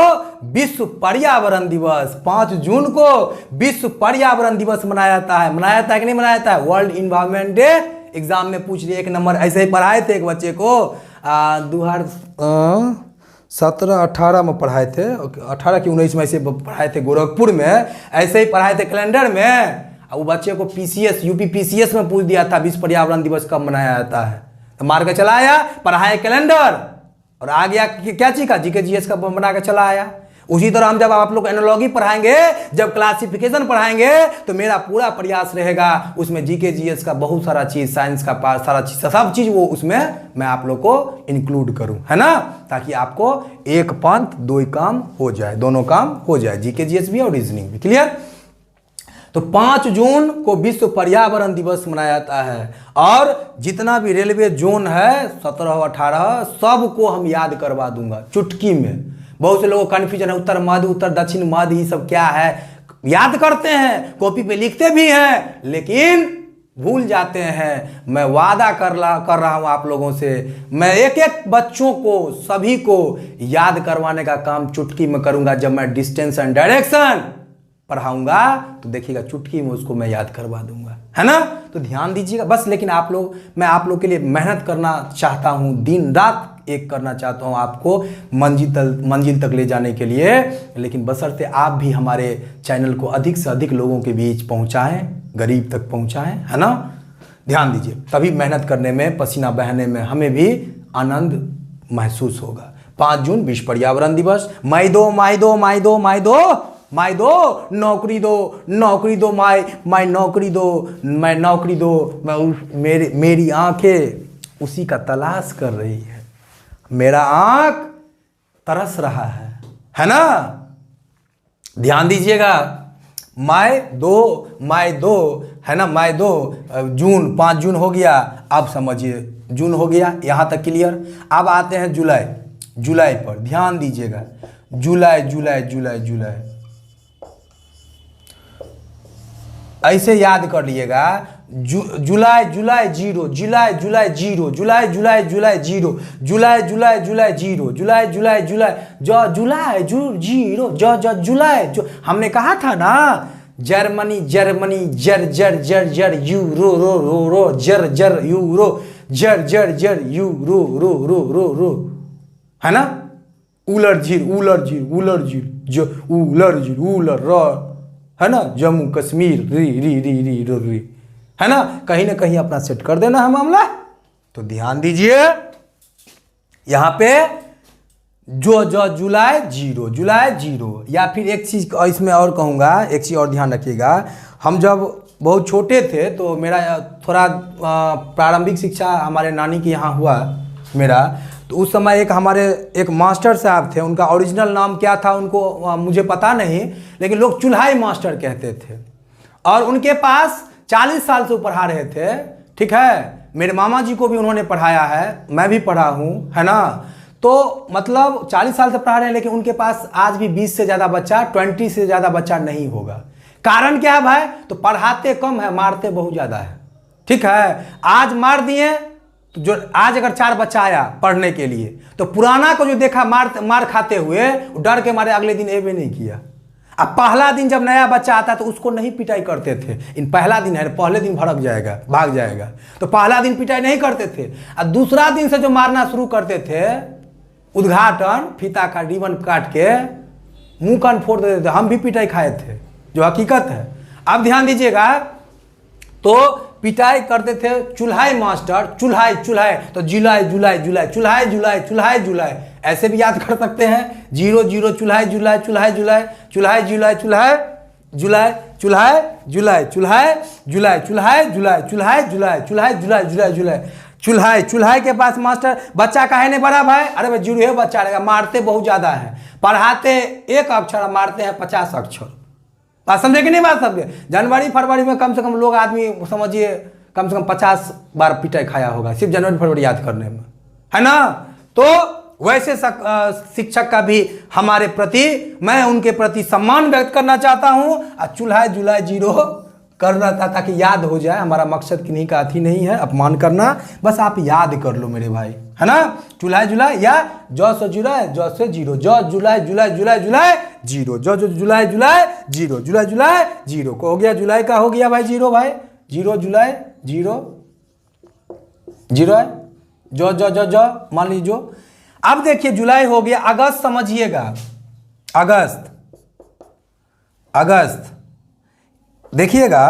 विश्व पर्यावरण दिवस, 5 जून को विश्व पर्यावरण दिवस मनाया जाता है। मनाया जाता है कि नहीं मनाया जाता है, वर्ल्ड इन्वायरमेंट डे। एग्जाम में पूछ लिए 1 नंबर, ऐसे ही पढ़ाए थे एक बच्चे को 2017-18 में पढ़ाए थे, 18 कि 19 में ऐसे पढ़ाए थे गोरखपुर में, ऐसे ही पढ़ाए थे कैलेंडर में। वो बच्चे को पीसीएस, यूपी पीसीएस में पूछ दिया था विश्व पर्यावरण दिवस कब मनाया जाता है, तो मार के चला आया, पढ़ाया कैलेंडर और आ गया कि क्या चीज का, जीके जीएस का बना के चला आया। उसी तरह हम जब आप लोग एनालॉजी पढ़ाएंगे, जब क्लासिफिकेशन पढ़ाएंगे, तो मेरा पूरा प्रयास रहेगा उसमें जीके जीएस का बहुत सारा चीज, साइंस का पास सारा चीज, सब चीज वो उसमें मैं आप लोग को इंक्लूड करूं, है ना, ताकि आपको एक पंथ 2 काम हो जाए, दोनों काम हो जाए, जीके जीएस भी और रीजनिंग भी। क्लियर। तो 5 जून को विश्व पर्यावरण दिवस मनाया जाता है, और जितना भी रेलवे जोन है 17-18 सबको हम याद करवा दूंगा चुटकी में। बहुत से लोगों को कन्फ्यूजन है, उत्तर मध्य, उत्तर दक्षिण मध्य, ये सब क्या है, याद करते हैं, कॉपी पे लिखते भी हैं, लेकिन भूल जाते हैं। मैं वादा कर रहा हूं आप लोगों से, मैं एक एक बच्चों को, सभी को याद करवाने का काम चुटकी में करूंगा। जब मैं डिस्टेंस एंड डायरेक्शन पढ़ाऊंगा तो देखिएगा चुटकी में उसको मैं याद करवा दूंगा, है ना। तो ध्यान दीजिएगा बस। लेकिन आप लोग, मैं आप लोग के लिए मेहनत करना चाहता हूं, दिन रात एक करना चाहता हूं आपको मंजिल तक ले जाने के लिए, लेकिन बशर्ते आप भी हमारे चैनल को अधिक से अधिक लोगों के बीच पहुंचाएं। गरीब तक पहुंचाएं, है ना। ध्यान दीजिए, तभी मेहनत करने में, पसीना बहने में हमें भी आनंद महसूस होगा। 5 जून विश्व पर्यावरण दिवस। माई दो माई दो माई दो माई दो माई दो, नौकरी दो नौकरी दो, माई नौकरी दो, मैं नौकरी दो, मैं मेरी आंखें उसी का तलाश कर रही है, मेरा आंख तरस रहा है ना। ध्यान दीजिएगा, माई दो है ना, माई दो जून, 5 जून हो गया। अब समझिए जून हो गया, यहाँ तक क्लियर। अब आते हैं जुलाई पर, ध्यान दीजिएगा। जुलाई ऐसे याद कर लीजिएगा, जुलाई जीरो, जुलाई जीरो, जुलाई जीरो, जुलाई जीरो, जुलाई। हमने कहा था ना, जर्मनी यूरो रो जर यूरो जर यूरो है ना। उलर है ना, जम्मू कश्मीर री है ना। कहीं ना कहीं अपना सेट कर देना है मामला। तो ध्यान दीजिए, यहां पे जुलाई जीरो। या फिर एक चीज इसमें और कहूंगा, एक चीज और ध्यान रखिएगा। हम जब बहुत छोटे थे तो मेरा थोड़ा प्रारंभिक शिक्षा हमारे नानी के यहाँ हुआ मेरा। तो उस समय हमारे एक मास्टर साहब थे, उनका ओरिजिनल नाम क्या था उनको मुझे पता नहीं, लेकिन लोग चुल्हाई मास्टर कहते थे। और उनके पास 40 साल से वो पढ़ा रहे थे, ठीक है। मेरे मामा जी को भी उन्होंने पढ़ाया है, मैं भी पढ़ा हूँ, है ना। तो मतलब 40 साल से पढ़ा रहे हैं, लेकिन उनके पास आज भी 20 से ज़्यादा बच्चा, 20 से ज़्यादा बच्चा नहीं होगा। कारण क्या है भाई? तो पढ़ाते कम है, मारते बहुत ज़्यादा है, ठीक है। आज मार दिए तो जो आज अगर 4 बच्चा आया पढ़ने के लिए, तो पुराना को जो देखा मार खाते हुए, डर के मारे अगले दिन भी नहीं किया। अब पहला दिन जब नया बच्चा आता तो उसको नहीं पिटाई करते थे। इन पहला दिन है, पहले दिन भाग जाएगा, तो पहला दिन पिटाई नहीं करते थे। और दूसरा दिन से जो मारना शुरू करते थे, उद्घाटन फीता का रिबन काट के मुंह कान फोड़ देते थे। हम भी पिटाई खाए थे, जो हकीकत है। अब ध्यान दीजिएगा, तो पिटाई करते थे चुल्हाई मास्टर, चुल्हाई तो जुलाई ऐसे भी याद कर सकते हैं। 0 चुल्हाई चुल्हाई के पास मास्टर बच्चा काहे नहीं बड़ा भाई? अरे भाई जीरो है बच्चा रहेगा, मारते बहुत ज्यादा है, पढ़ाते 1 अक्षर मारते हैं 50 अक्षर। बात समझे कि नहीं बात समझे? जनवरी फरवरी में कम से कम लोग आदमी समझिए कम से कम 50 बार पिटाई खाया होगा सिर्फ जनवरी फरवरी याद करने में, है ना। तो वैसे शिक्षक का भी हमारे प्रति, मैं उनके प्रति सम्मान व्यक्त करना चाहता हूं। और जुलाई जीरो कर रहा था ताकि याद हो जाए। हमारा मकसद किन्हीं का अथी नहीं है अपमान करना, बस आप याद कर लो मेरे भाई, है ना। जुलाई या जुलाई जीरो, जुलाई जीरो, जुलाई जीरो को हो गया, जुलाई का हो गया भाई जीरो, भाई जुलाई जीरो है, मान लीजिए। अब देखिए जुलाई हो गया, अगस्त समझिएगा, अगस्त देखिएगा,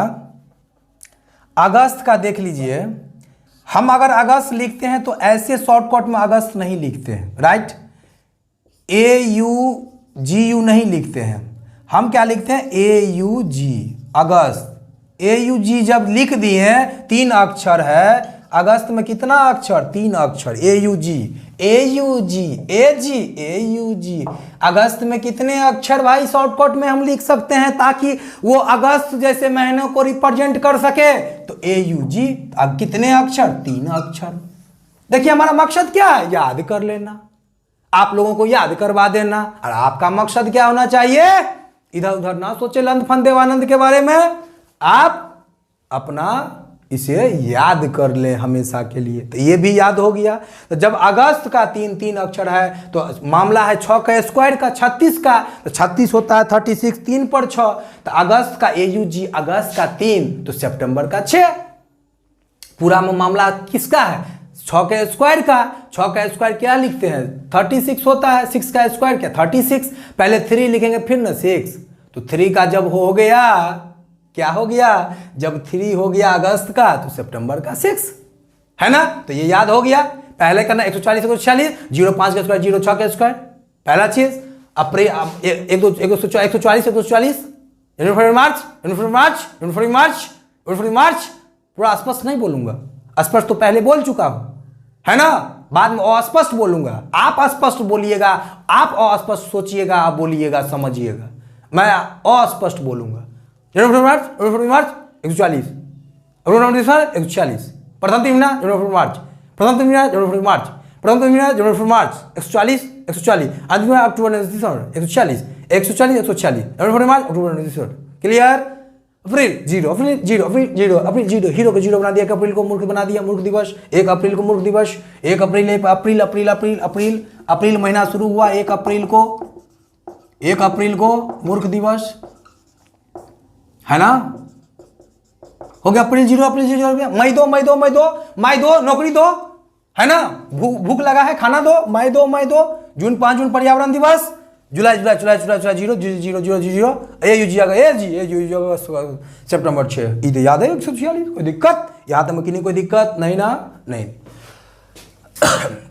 अगस्त का देख लीजिए। हम अगर अगस्त लिखते हैं तो ऐसे शॉर्टकट में अगस्त नहीं लिखते हैं, राइट। AUGU नहीं लिखते हैं, हम क्या लिखते हैं? AUG, अगस्त। AUG जब लिख दिए, 3 अक्षर है। अगस्त में कितना अक्षर? 3 अक्षर। AUG अगस्त में कितने अक्षर भाई शॉर्टकट में हम लिख सकते हैं ताकि वो अगस्त जैसे महीनों को रिप्रेजेंट कर सके? तो AUG अब कितने अक्षर? 3 अक्षर। देखिए हमारा मकसद क्या है? याद कर लेना, आप लोगों को याद करवा देना। और आपका मकसद क्या होना चाहिए? इधर उधर ना सोचे लंद फंद देवानंद के बारे में, आप अपना इसे याद कर ले हमेशा के लिए। तो ये भी याद हो गया। तो जब अगस्त का 3 अक्षर है तो मामला है 6 का स्क्वायर का, 36 का, तो 36 होता है 36, 3 पर 6। तो अगस्त का AUG, अगस्त का 3, तो सितंबर का 6। पूरा मामला किसका है? 6 के स्क्वायर का। 6 का स्क्वायर क्या लिखते हैं? 36 होता है। 6 का स्क्वायर क्या? 36। पहले 3 लिखेंगे फिर ना 6। तो 3 का जब हो गया क्या हो गया, जब 3 हो गया अगस्त का तो सितंबर का 6, है ना। तो ये याद हो गया। पहले करना 140 146, 0 5 का स्क्वायर 0 6 का स्क्वायर, पहला चीज। अप्रैल 140 जनवरी मार्च, पूरा स्पष्ट नहीं बोलूंगा, स्पष्ट तो पहले बोल चुका हूं, है ना। बाद में अस्पष्ट बोलूंगा, आप अस्पष्ट बोलिएगा, आप अस्पष्ट सोचिएगा, आप बोलिएगा, समझिएगा। मैं अस्पष्ट बोलूंगा। जनवरी मार्च 140, 140, प्रथम तिमाही जनवरी मार्च, प्रथम तिमाही जनवरी मार्च, प्रथम तिमाही जनवरी मार्च 140 अंतिम अक्टूबर 140 जनवरी मार्च अक्टूबर, क्लियर। अप्रैल 0 हीरो को 0 बना दिया, 1 अप्रैल को मूर्ख बना दिया, मूर्ख दिवस। 1 अप्रैल को मूर्ख दिवस, 1 अप्रैल महीना शुरू हुआ, 1 अप्रैल को मूर्ख दिवस, है ना। हो गया अप्रैल 0 हो गया। मई दो नौकरी दो, है ना। भूख लगा है खाना दो, मई दो। जून 5 पर्यावरण दिवस, जुलाई 0 सितंबर 6 ईद याद है 146, कोई दिक्कत याद है कि नहीं, कोई दिक्कत नहीं ना, नहीं।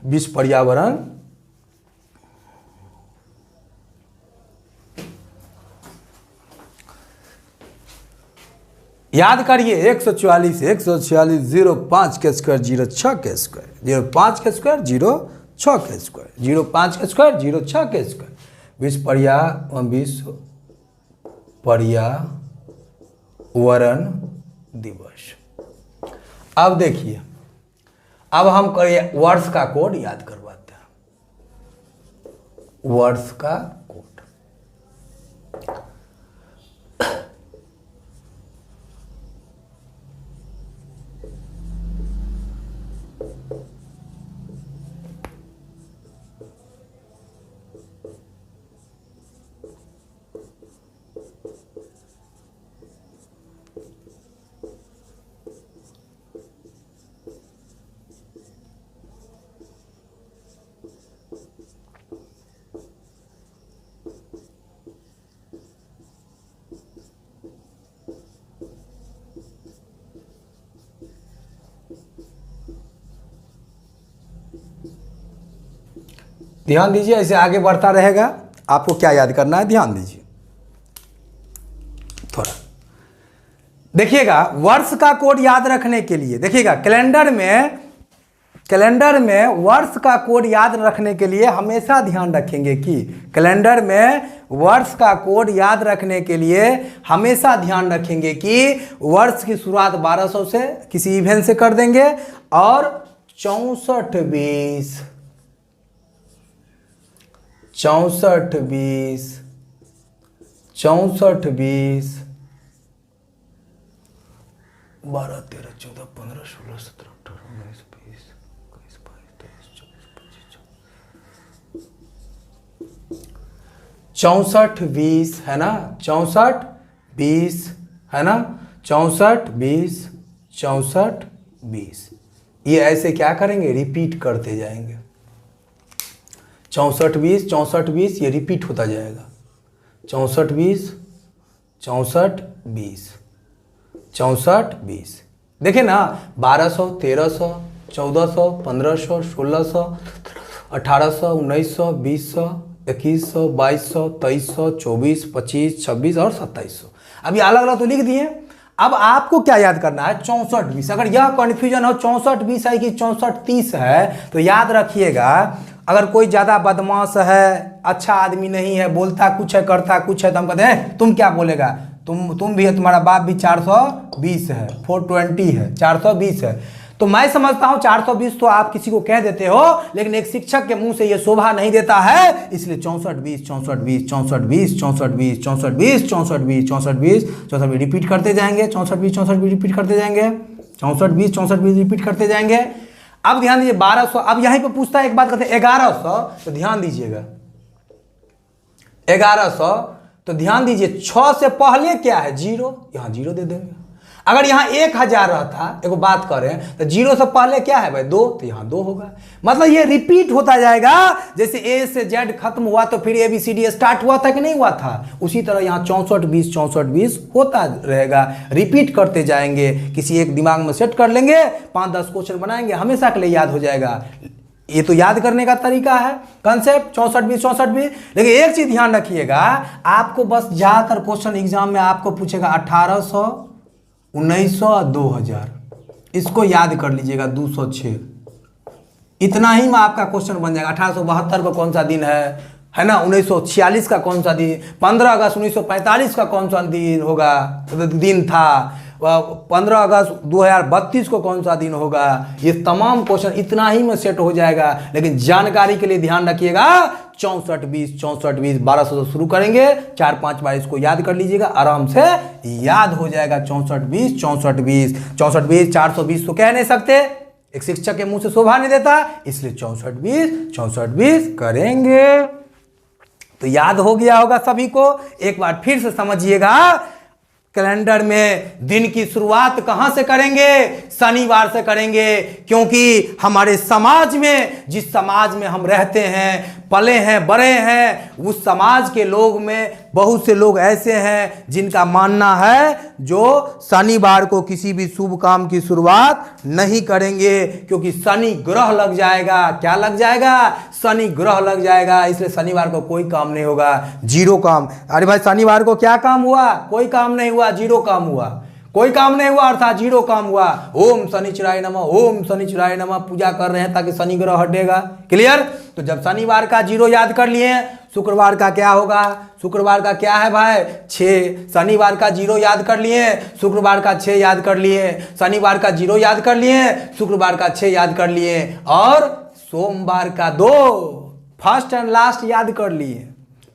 विश्व पर्यावरण याद करिए, 146 0 5 के स्क्वायर 0 6 के स्क्वायर, 0 5 के स्क्वायर 0 6 के स्क्वायर, 0 5 के स्क्वायर 0 6 के स्क्वायर। विश्व पर्यावरण दिवस। अब देखिए, अब हम करिए वर्ष का कोड याद करवाते हैं, वर्ष का कोड। ध्यान दीजिए, ऐसे आगे बढ़ता रहेगा। आपको क्या याद करना है, ध्यान दीजिए थोड़ा। देखिएगा, वर्ष का कोड याद रखने के लिए देखिएगा, कैलेंडर में वर्ष का कोड याद रखने के लिए हमेशा ध्यान रखेंगे कि कैलेंडर में वर्ष का कोड याद रखने के लिए हमेशा ध्यान रखेंगे कि वर्ष की शुरुआत 1200 से किसी इवेंट से कर देंगे, और 64-20 12 13 14 15 16 17 18 19 20 21 22 23 24 है ना, 64-20 है ना, 64-20 ये ऐसे क्या करेंगे, रिपीट करते जाएंगे। 64-20 ये रिपीट होता जाएगा। 64-20 देखिए ना, 1200 1300 1400 1500 1600 1800 1900 2000 2100 2200 2300 24 25 26 और 2700। अभी अलग अलग तो लिख दिए। अब आपको क्या याद करना है, 64-20। अगर यह कन्फ्यूजन हो 64-20 है कि 64-30 है, तो याद रखिएगा, अगर कोई ज़्यादा बदमाश है, अच्छा आदमी नहीं है, बोलता कुछ है करता कुछ है, तो हम कहते हैं तुम क्या बोलेगा, तुम भी है, तुम्हारा बाप भी 420 है, 420 है, 420 है। तो मैं समझता हूँ 420 तो आप किसी को कह देते हो, लेकिन एक शिक्षक के मुंह से ये शोभा नहीं देता है, इसलिए 64-20 रिपीट करते जाएंगे, 64-20 रिपीट करते जाएंगे, 64-20 रिपीट करते जाएंगे। अब ध्यान दीजिए 1200, अब यहीं पे पूछता है एक बात, कहते हैं 1100, तो ध्यान दीजिएगा 1100, तो ध्यान दीजिए 6 से पहले क्या है, 0, यहाँ 0 दे देंगे। अगर यहाँ 1000 रहता, एगो बात करें तो 0 से पहले क्या है भाई 2, तो यहाँ 2 होगा। मतलब ये रिपीट होता जाएगा, जैसे A से Z खत्म हुआ तो फिर ABCD स्टार्ट हुआ था कि नहीं हुआ था, उसी तरह यहाँ 64-20 64-20 होता रहेगा, रिपीट करते जाएंगे। किसी एक दिमाग में सेट कर लेंगे, 5-10 क्वेश्चन बनाएंगे, हमेशा के लिए याद हो जाएगा। ये तो याद करने का तरीका है, कंसेप्ट 64-20 64-20। लेकिन एक चीज ध्यान रखिएगा, आपको बस ज्यादातर क्वेश्चन एग्जाम में आपको पूछेगा 1800, 1900, 2000, इसको याद कर लीजिएगा। 206 इतना ही में आपका क्वेश्चन बन जाएगा। 1872 का कौन सा दिन है ना, 1946 का कौन सा दिन, 15 अगस्त 1945 का कौन सा दिन होगा, दिन था, 15 अगस्त 2032 को कौन सा दिन होगा। ये तमाम क्वेश्चन इतना ही में सेट हो जाएगा। लेकिन जानकारी के लिए ध्यान रखिएगा, 64-20 64-20 1200 से शुरू करेंगे, 4-5 बार इसको याद कर लीजिएगा, आराम से याद हो जाएगा। 64-20 64-20 64-20 420 तो कह नहीं सकते, एक शिक्षक के मुंह से शोभा नहीं देता, इसलिए 64-20 64-20 करेंगे। तो याद हो गया होगा सभी को। एक बार फिर से समझिएगा, कैलेंडर में दिन की शुरुआत कहां से करेंगे, शनिवार से करेंगे, क्योंकि हमारे समाज में, जिस समाज में हम रहते हैं, पले हैं, बड़े हैं, उस समाज के लोग में बहुत से लोग ऐसे हैं जिनका मानना है जो शनिवार को किसी भी शुभ काम की शुरुआत नहीं करेंगे, क्योंकि शनि ग्रह लग जाएगा। क्या लग जाएगा? शनि ग्रह लग जाएगा, इसलिए शनिवार को कोई काम नहीं होगा, 0 काम। अरे भाई शनिवार को क्या काम हुआ? कोई काम नहीं हुआ, 0 काम हुआ, कोई काम नहीं हुआ अर्थात 0 काम हुआ। ओम शनिचराय नमः, ओम शनिचराय नमः पूजा कर रहे हैं ताकि शनि ग्रह हटेगा। क्लियर? तो जब शनिवार का 0 याद कर लिए, शुक्रवार का क्या होगा? शुक्रवार का क्या है भाई? 6। शनिवार का 0 याद कर लिए, शुक्रवार का 6 याद कर लिए, शनिवार का 0 याद कर लिए, शुक्रवार का 6 याद कर लिए, और सोमवार का 2 फर्स्ट एंड लास्ट याद कर लिए।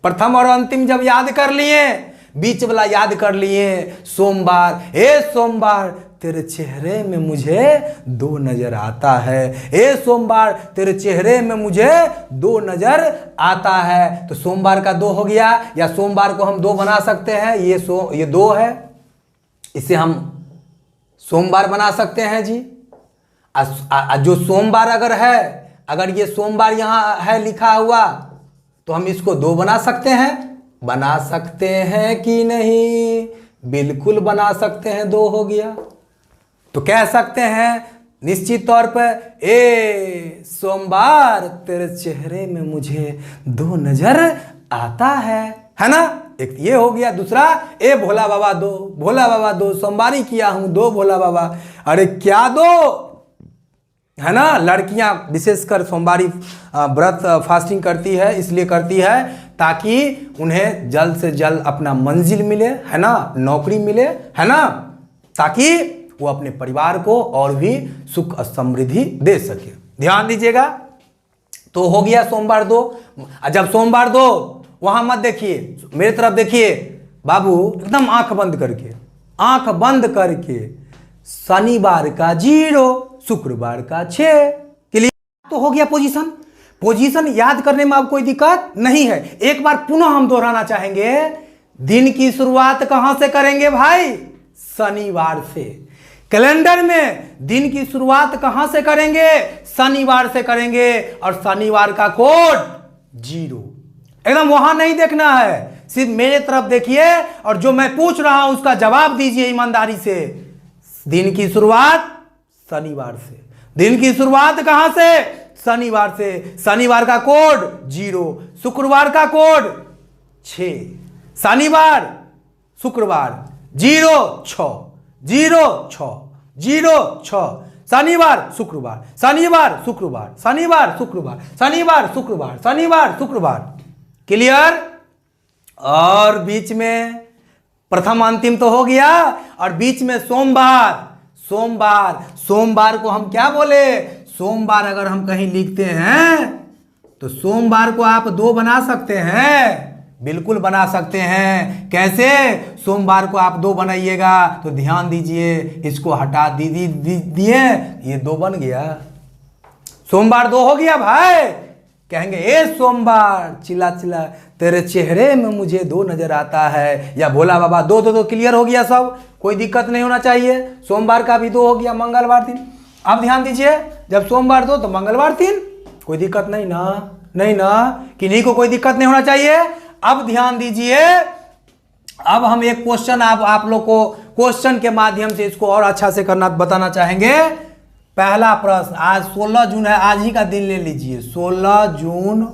प्रथम और अंतिम जब याद कर लिए, बीच वाला याद कर लिए, सोमवार, हे सोमवार तेरे चेहरे में मुझे 2 नजर आता है, हे सोमवार तेरे चेहरे में मुझे 2 नजर आता है। तो सोमवार का 2 हो गया, या सोमवार को हम 2 बना सकते हैं, ये 2 है, इसे हम सोमवार बना सकते हैं जी। जो सोमवार अगर है, अगर ये सोमवार यहां है लिखा हुआ, तो हम इसको 2 बना सकते हैं। बना सकते हैं कि नहीं? बिल्कुल बना सकते हैं, 2 हो गया। तो कह सकते हैं निश्चित तौर पर, ए सोमवार तेरे चेहरे में मुझे 2 नजर आता है ना? एक ये हो गया। दूसरा, ए भोला बाबा 2, भोला बाबा 2, सोमवारी किया हूं 2 भोला बाबा। अरे क्या 2 है ना? लड़कियां विशेषकर सोमवारी व्रत फास्टिंग करती है, इसलिए करती है ताकि उन्हें जल्द से जल्द अपना मंजिल मिले, है ना, नौकरी मिले, है ना, ताकि वो अपने परिवार को और भी सुख और समृद्धि दे सके। ध्यान दीजिएगा। तो हो गया सोमवार 2। जब सोमवार 2, वहां मत देखिए, मेरे तरफ देखिए बाबू, एकदम आंख बंद करके, आंख बंद करके, शनिवार का 0, शुक्रवार का 6। क्लियर? तो हो गया पोजीशन। पोजीशन याद करने में अब कोई दिक्कत नहीं है। एक बार पुनः हम दोहराना चाहेंगे, दिन की शुरुआत कहां से करेंगे भाई? शनिवार से। कैलेंडर में दिन की शुरुआत कहां से करेंगे? शनिवार से करेंगे, और शनिवार का कोड 0। एकदम वहां नहीं देखना है, सिर्फ मेरे तरफ देखिए, और जो मैं पूछ रहा हूं उसका जवाब दीजिए ईमानदारी से। दिन की शुरुआत शनिवार से। दिन की शुरुआत कहां से? शनिवार से। शनिवार का कोड 0, शुक्रवार का कोड 6, शनिवार शुक्रवार 0 6 0 6 0 6, शनिवार शुक्रवार, शनिवार शुक्रवार, शनिवार शुक्रवार, शनिवार शुक्रवार, शनिवार शुक्रवार। क्लियर? और बीच में प्रथम अंतिम तो हो गया, और बीच में सोमवार। सोमवार, सोमवार को हम क्या बोले? सोमवार अगर हम कहीं लिखते हैं तो सोमवार को आप 2 बना सकते हैं, बिल्कुल बना सकते हैं। कैसे? सोमवार को आप 2 बनाइएगा, तो ध्यान दीजिए, इसको हटा दिए, ये 2 बन गया, सोमवार 2 हो गया भाई। कहेंगे ए सोमवार चिल्ला चिल्ला तेरे चेहरे में मुझे दो नजर आता है, या भोला बाबा दो दो दो, क्लियर हो गया सब, कोई दिक्कत नहीं होना चाहिए। सोमवार का भी दो हो गया, मंगलवार 3। अब ध्यान दीजिए, जब सोमवार 2 तो मंगलवार 3, कोई दिक्कत नहीं ना, नहीं ना, किन्हीं को कोई दिक्कत नहीं होना चाहिए। अब ध्यान दीजिए, अब हम एक क्वेश्चन आप लोग को क्वेश्चन के माध्यम से इसको और अच्छा से करना बताना चाहेंगे। पहला प्रश्न, आज 16 जून है, आज ही का दिन ले लीजिए। 16 जून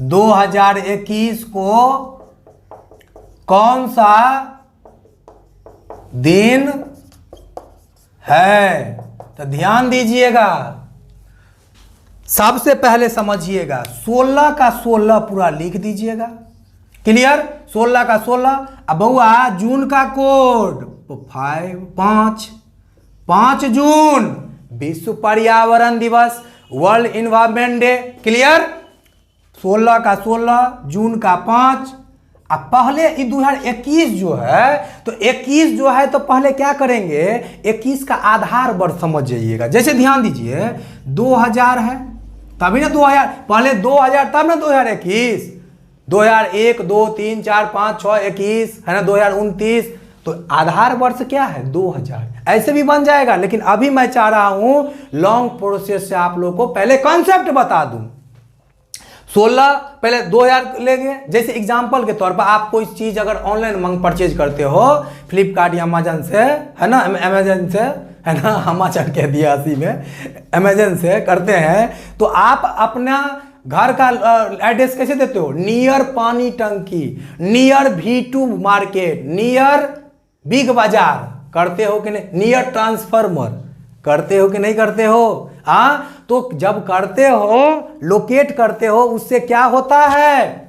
2021 को कौन सा दिन है? तो ध्यान दीजिएगा, सबसे पहले समझिएगा, 16 का 16 पूरा लिख दीजिएगा, क्लियर। 16 का 16। अब बउआ जून का कोड 5 जून विश्व पर्यावरण दिवस, वर्ल्ड इन्वायरमेंट डे, क्लियर। 16 का 16, जून का 5। अब पहले 2021 जो है, तो 21 जो है तो पहले क्या करेंगे, 21 का आधार वर्ष समझ जाइएगा। जैसे ध्यान दीजिए, 2000 है तभी ना 2000, पहले 2000 तब ना 2021, 2001 2 3 4 5 6 21 है ना, 2029, तो आधार वर्ष क्या है 2000, ऐसे भी बन जाएगा। लेकिन अभी मैं चाह रहा हूं लॉन्ग प्रोसेस से आप लोगों को पहले कॉन्सेप्ट बता दूं। 16 पहले 2000 लेंगे। जैसे एग्जांपल के तौर पर आप कोई चीज अगर ऑनलाइन परचेज करते हो, फ्लिपकार्ट या अमेजन से, है ना, अमेजन से, है ना, अमेजन कह दिया हंसी में, अमेजन से करते हैं, तो आप अपना घर का एड्रेस कैसे देते हो, नियर पानी टंकी, near V2 market, near big बाजार, करते हो कि नहीं, नियर ट्रांसफार्मर करते हो कि नहीं करते हो? हाँ, तो जब करते हो, लोकेट करते हो, उससे क्या होता है,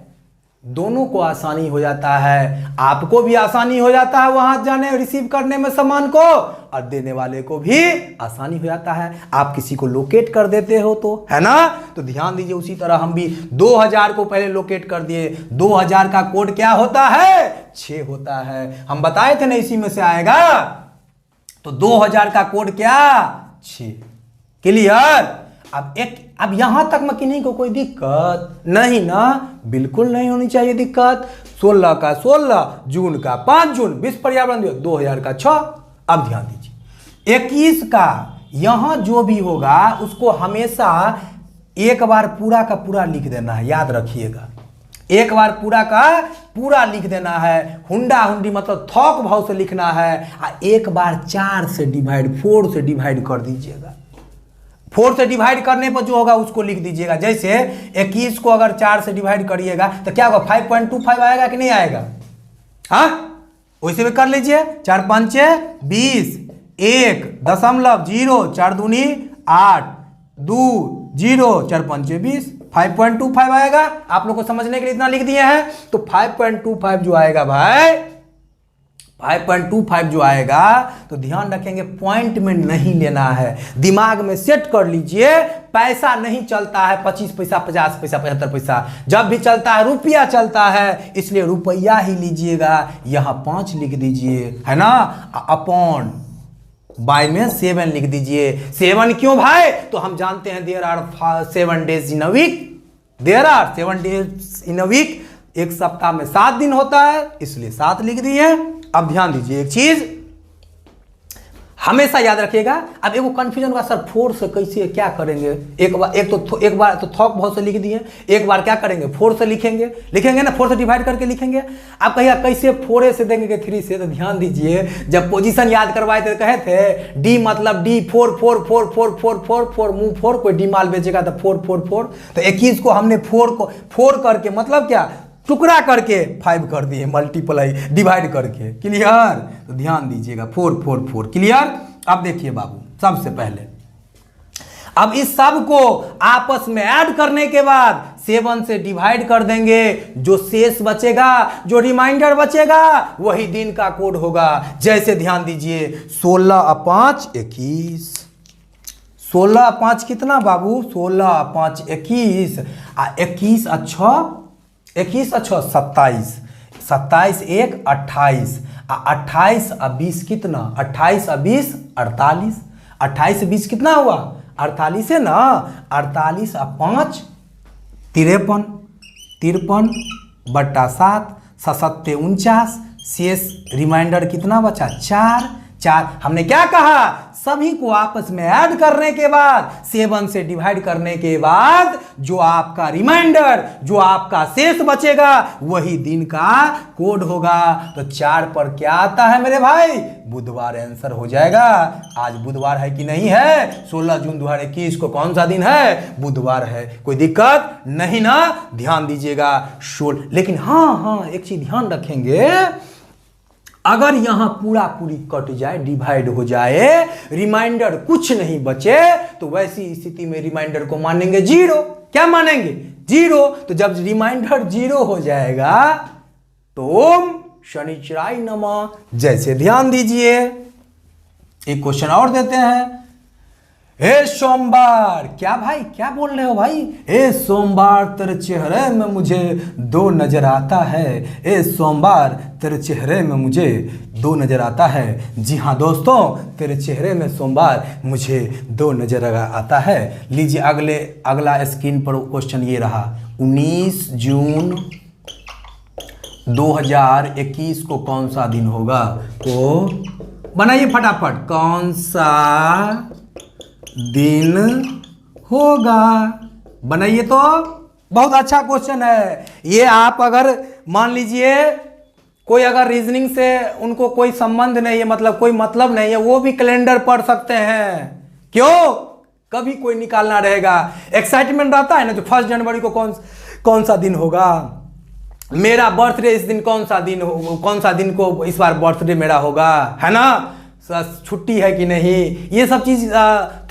दोनों को आसानी हो जाता है, आपको भी आसानी हो जाता है वहां जाने रिसीव करने में सामान को, और देने वाले को भी आसानी हो जाता है। आप किसी को लोकेट कर देते हो तो, है ना। तो ध्यान दीजिए, उसी तरह हम भी 2000 को पहले लोकेट कर दिए। 2000 का कोड क्या होता है, 6 होता है, हम बताए थे ना, इसी में से आएगा। तो 2000 का कोड क्या, 6, क्लियर। अब यहां तक में किन्हीं को कोई दिक्कत नहीं ना, बिल्कुल नहीं होनी चाहिए दिक्कत। 16 का 16, जून का 5 जून विश्व पर्यावरण दिवस, 2000 का 6। अब ध्यान दीजिए, 21 का यहां जो भी होगा उसको हमेशा एक बार पूरा का पूरा लिख देना है, याद रखिएगा, एक बार पूरा का पूरा लिख देना है। हुंडा हुंडी मतलब थोक भाव से लिखना है, एक बार 4 से डिवाइड, 4 से डिवाइड कर दीजिएगा। 4 से डिवाइड करने पर जो होगा उसको लिख दीजिएगा। जैसे 21 को अगर 4 से डिवाइड करिएगा तो क्या होगा, 5.25 आएगा कि नहीं आएगा? हाँ, वैसे भी कर लीजिए। 4 5 20, 1.0, 4 दूनी 8, 2 0, 4 5 20, 5.25 आएगा। आप लोग को समझने के लिए इतना लिख दिए हैं। तो 5.25 जो आएगा भाई, 5.25 जो आएगा, तो ध्यान रखेंगे पॉइंट में नहीं लेना है, दिमाग में सेट कर लीजिए। पैसा नहीं चलता है 25 पैसा, 50 पैसा, 75 पैसा, जब भी चलता है रुपया चलता है, इसलिए रुपया ही लीजिएगा। यहां 5 लिख दीजिए, है ना, अपॉन बाय में 7 लिख दीजिए। 7 क्यों भाई? तो हम जानते हैं there are 7 days in a week, there are 7 days in a week, एक सप्ताह में 7 दिन होता है, इसलिए 7 लिख दिए। अब ध्यान दीजिए, एक चीज हमेशा याद रखिएगा। अब एक कंफ्यूजन होगा, सर 4 से कैसे क्या करेंगे? एक बार तो थोक बहुत से लिख दिए, एक बार क्या करेंगे, 4 से लिखेंगे ना, 4 से डिवाइड करके लिखेंगे। आप कहिएगा कैसे 4 से देंगे कि 3 से? तो ध्यान दीजिए, जब पोजीशन याद करवाए थे कहे थे डी मतलब डी, 4 4 4 4 4 4 4 मुंह 4, कोई डी माल बेचेगा तो 4 4 4। तो 21 को हमने 4 करके मतलब क्या, टुकड़ा करके 5 कर दिए, मल्टीप्लाई डिवाइड करके, क्लियर। तो ध्यान दीजिएगा, 4 4 4, क्लियर। अब देखिए बाबू, सबसे पहले अब इस सब को आपस में ऐड करने के बाद 7 से डिवाइड कर देंगे, जो शेष बचेगा, जो रिमाइंडर बचेगा, वही दिन का कोड होगा। जैसे ध्यान दीजिए, 16 5 21, 16 5 कितना बाबू, 16 5 21, 21 6 27, 27 1 28, 28 और 20 कितना, 28 और 20 48, 28 20 कितना हुआ, 48 है ना, 48 और 5 53, 53 बट्टा 7, 7 49, शेष रिमाइंडर कितना बचा? 4। हमने क्या कहा? सभी को आपस में ऐड करने के बाद 7 से डिवाइड करने के बाद जो आपका रिमाइंडर, जो आपका शेष बचेगा वही दिन का कोड होगा। तो 4 पर क्या आता है मेरे भाई? बुधवार आंसर हो जाएगा। आज बुधवार है कि नहीं है? 16 जून 2021 को कौन सा दिन है? बुधवार है। कोई दिक्कत नहीं ना? ध्यान दीजिएगा। लेकिन हाँ एक चीज ध्यान रखेंगे, अगर यहां पूरी कट जाए, डिवाइड हो जाए, रिमाइंडर कुछ नहीं बचे, तो वैसी स्थिति में रिमाइंडर को मानेंगे 0। क्या मानेंगे? 0। तो जब रिमाइंडर 0 हो जाएगा तो ओम शनिचराय नमः। जैसे ध्यान दीजिए, एक क्वेश्चन और देते हैं। हे सोमवार, क्या भाई क्या बोल रहे हो भाई? ए सोमवार तेरे चेहरे में मुझे 2 नजर आता है। ए सोमवार तेरे चेहरे में मुझे 2 नजर आता है। जी हाँ दोस्तों, तेरे चेहरे में सोमवार मुझे 2 नजर आता है। लीजिए अगला स्क्रीन पर क्वेश्चन ये रहा। 19 जून 2021 को कौन सा दिन होगा? तो बनाइए फटाफट, कौन सा दिन होगा? बनाइए। तो बहुत अच्छा क्वेश्चन है ये। आप अगर मान लीजिए कोई अगर रीजनिंग से उनको कोई संबंध नहीं है, मतलब कोई मतलब नहीं है, वो भी कैलेंडर पढ़ सकते हैं। क्यों? कभी कोई निकालना रहेगा, एक्साइटमेंट रहता है ना। जो 1 जनवरी को कौन सा दिन होगा, मेरा बर्थडे इस दिन कौन सा दिन को इस बार बर्थडे मेरा होगा, है ना? छुट्टी है कि नहीं, ये सब चीज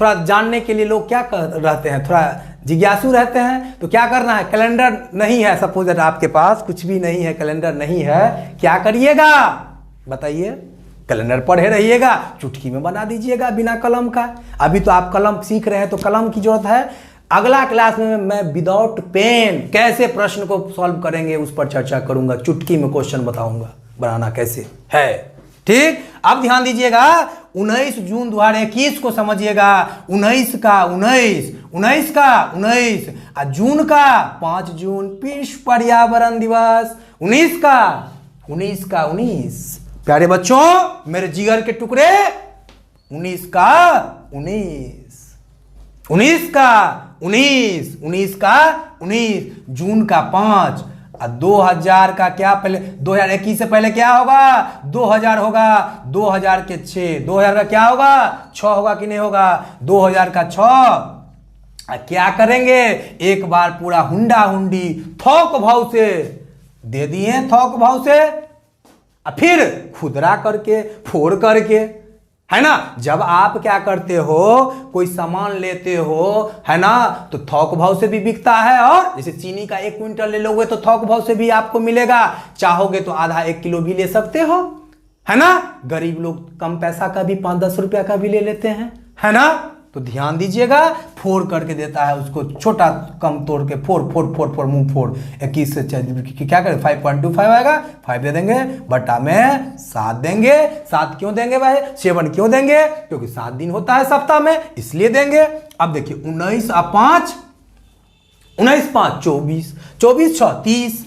थोड़ा जानने के लिए लोग क्या रहते हैं, थोड़ा जिज्ञासु रहते हैं। तो क्या करना है? कैलेंडर नहीं है, सपोज दैट आपके पास कुछ भी नहीं है, कैलेंडर नहीं है, क्या करिएगा बताइए? कैलेंडर पढ़े रहिएगा, चुटकी में बना दीजिएगा बिना कलम का। अभी तो आप कलम सीख रहे हैं तो कलम की जरूरत है। अगला क्लास में मैं विदाउट पेन कैसे प्रश्न को सॉल्व करेंगे उस पर चर्चा करूंगा। चुटकी में क्वेश्चन बताऊंगा बनाना कैसे है। ठीक, अब ध्यान दीजिएगा। 19 जून 2021 को समझिएगा। 19 का 19, 19 का 19 और जून का 5 जून विश्व पर्यावरण दिवस। 19 का 19 प्यारे बच्चों, मेरे जिगर के टुकड़े, 19 का 19, 19 का 19, 19 का 19, जून का 5 और 2000 का क्या? पहले 2021 से पहले क्या होगा? 2000 होगा। 2000 के 6, 2000 का क्या होगा? 6 होगा कि नहीं होगा? 2000 का 6। क्या करेंगे? एक बार पूरा हुंडा हुंडी थोक भाव से दे दिए, थोक भाव से, फिर खुदरा करके फोड़ करके, है ना? जब आप क्या करते हो, कोई सामान लेते हो, है ना, तो थोक भाव से भी बिकता है। और जैसे चीनी का 1 क्विंटल ले लोगे तो थोक भाव से भी आपको मिलेगा। चाहोगे तो आधा 1 किलो भी ले सकते हो, है ना? गरीब लोग कम पैसा का भी 5-10 रुपया का भी ले लेते हैं, है ना? तो ध्यान दीजिएगा, फोड़ करके देता है उसको, छोटा कम तोड़ के फोड़ मुंह फोड़। 21 से क्या करें? 5.25 आएगा, 5 दे देंगे, बटा में 7 देंगे। 7 क्यों देंगे भाई? 7 क्यों देंगे? क्योंकि 7 दिन होता है सप्ताह में, इसलिए देंगे। अब देखिए 19 और 5, 19 5 24, 24 6 30,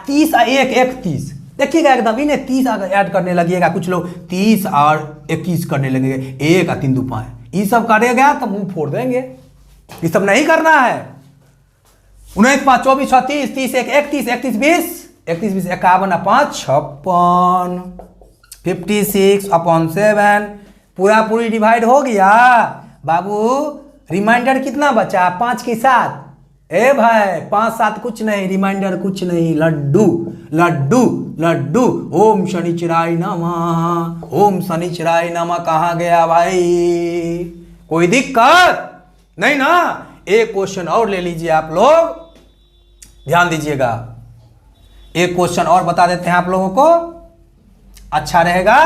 30 और 1 31। देखिएगा एकदम इन्हें 30 ऐड करने लगिएगा। कुछ लोग 30 और 21 करने लगेंगे। 1 और 3 2 5, ये सब करेगा तो मुंह फोड़ देंगे। ये सब नहीं करना है। 19 5 24 6 30, 30 1 31, 31 20, 31 20 51 5 56, 56/7 पूरी डिवाइड हो गया। बाबू रिमाइंडर कितना बचा? 5 के साथ। ए भाई 5 7 कुछ नहीं, रिमाइंडर कुछ नहीं, लड्डू लड्डू लड्डू। ओम शनिचराय नमः, ओम शनिचराय नमः। कहाँ गया भाई? कोई दिक्कत नहीं ना? एक क्वेश्चन और ले लीजिए आप लोग, ध्यान दीजिएगा। एक क्वेश्चन और बता देते हैं आप लोगों को, अच्छा रहेगा।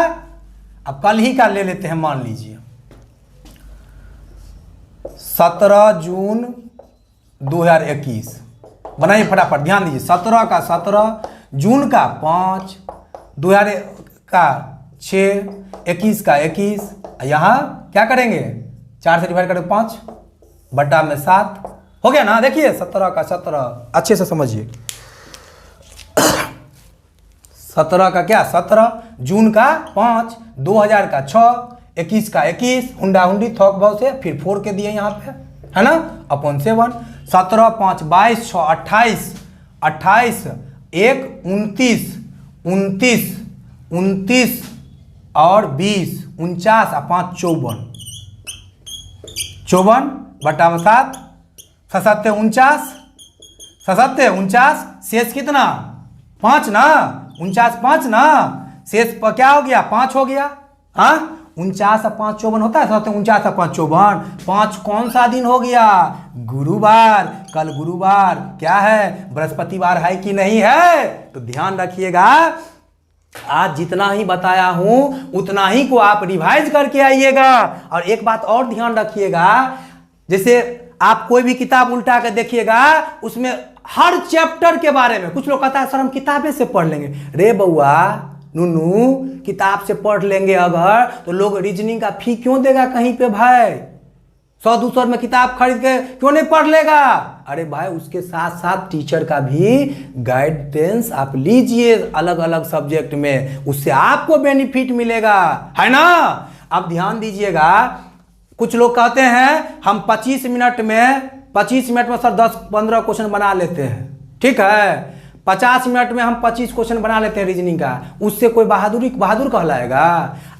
अब कल ही का ले लेते हैं। मान लीजिए 17 जून 2021, बनाइए फटाफट, ध्यान दीजिए। 17 का 17, जून का 5, 2000 का 6, 21 का 21। यहाँ क्या करेंगे? 4 से डिवाइड करें 5, बटा में 7 हो गया ना। देखिए 17 का 17 अच्छे से समझिए। 17 का क्या 17, जून का 5, 2000 का 6, 21 का 21, हुंडा हुंडी थोक भाव से फिर 4 के दिए यहाँ पे, है ना, अपॉन 7। 17 5 22 6 28, 28 1 29, 29 29 और 20 49 और 5 54, 54 बटा 7, 7 49, 7 49, शेष कितना 5 ना, 49 5 ना, शेष पर क्या हो गया 5 हो गया। हाँ 49 और 5 54 होता है, 49 और 5 54, 5 कौन सा दिन हो गया, गुरुवार। कल गुरुवार क्या है, बृहस्पतिवार है कि नहीं है। तो ध्यान रखिएगा, आज जितना ही बताया हूं उतना ही को आप रिवाइज करके आइएगा। और एक बात और ध्यान रखिएगा, जैसे आप कोई भी किताब उल्टा कर देखिएगा, उसमें हर चैप्टर के बारे में, कुछ लोग कहता है सर हम किताबें से पढ़ लेंगे। रे बउआ नूनू, किताब से पढ़ लेंगे अगर तो लोग रीजनिंग का फी क्यों देगा कहीं पे भाई, 100-200 में किताब खरीद के क्यों नहीं पढ़ लेगा। अरे भाई उसके साथ साथ टीचर का भी गाइडेंस आप लीजिए अलग अलग सब्जेक्ट में, उससे आपको बेनिफिट मिलेगा, है ना। अब ध्यान दीजिएगा, कुछ लोग कहते हैं हम 25 मिनट में सर 10-15 क्वेश्चन बना लेते हैं, ठीक है, 50 मिनट में हम 25 क्वेश्चन बना लेते हैं रीजनिंग का, उससे कोई बहादुर कहलाएगा।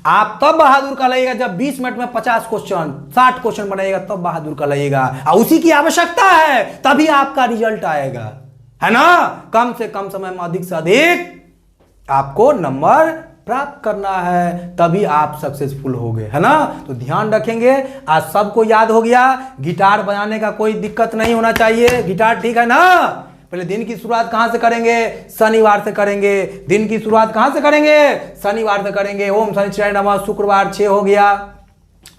आप तब बहादुर कहलाइएगा जब 20 मिनट में 50 क्वेश्चन 60 क्वेश्चन बनाइएगा, तब बहादुर कहलाइएगा। और उसी की आवश्यकता है, तभी आपका रिजल्ट आएगा, है ना। कम से कम समय में अधिक से अधिक आपको नंबर प्राप्त करना है, तभी आप सक्सेसफुल होगे, है ना। तो ध्यान रखेंगे, आज सबको याद हो गया। गिटार बजाने का कोई दिक्कत नहीं होना चाहिए, गिटार ठीक है ना। पहले दिन की शुरुआत कहां से करेंगे, शनिवार से करेंगे। दिन की शुरुआत कहां से करेंगे, शनिवार से करेंगे। ओम शनिश्चराय नमः। शुक्रवार 6 हो गया,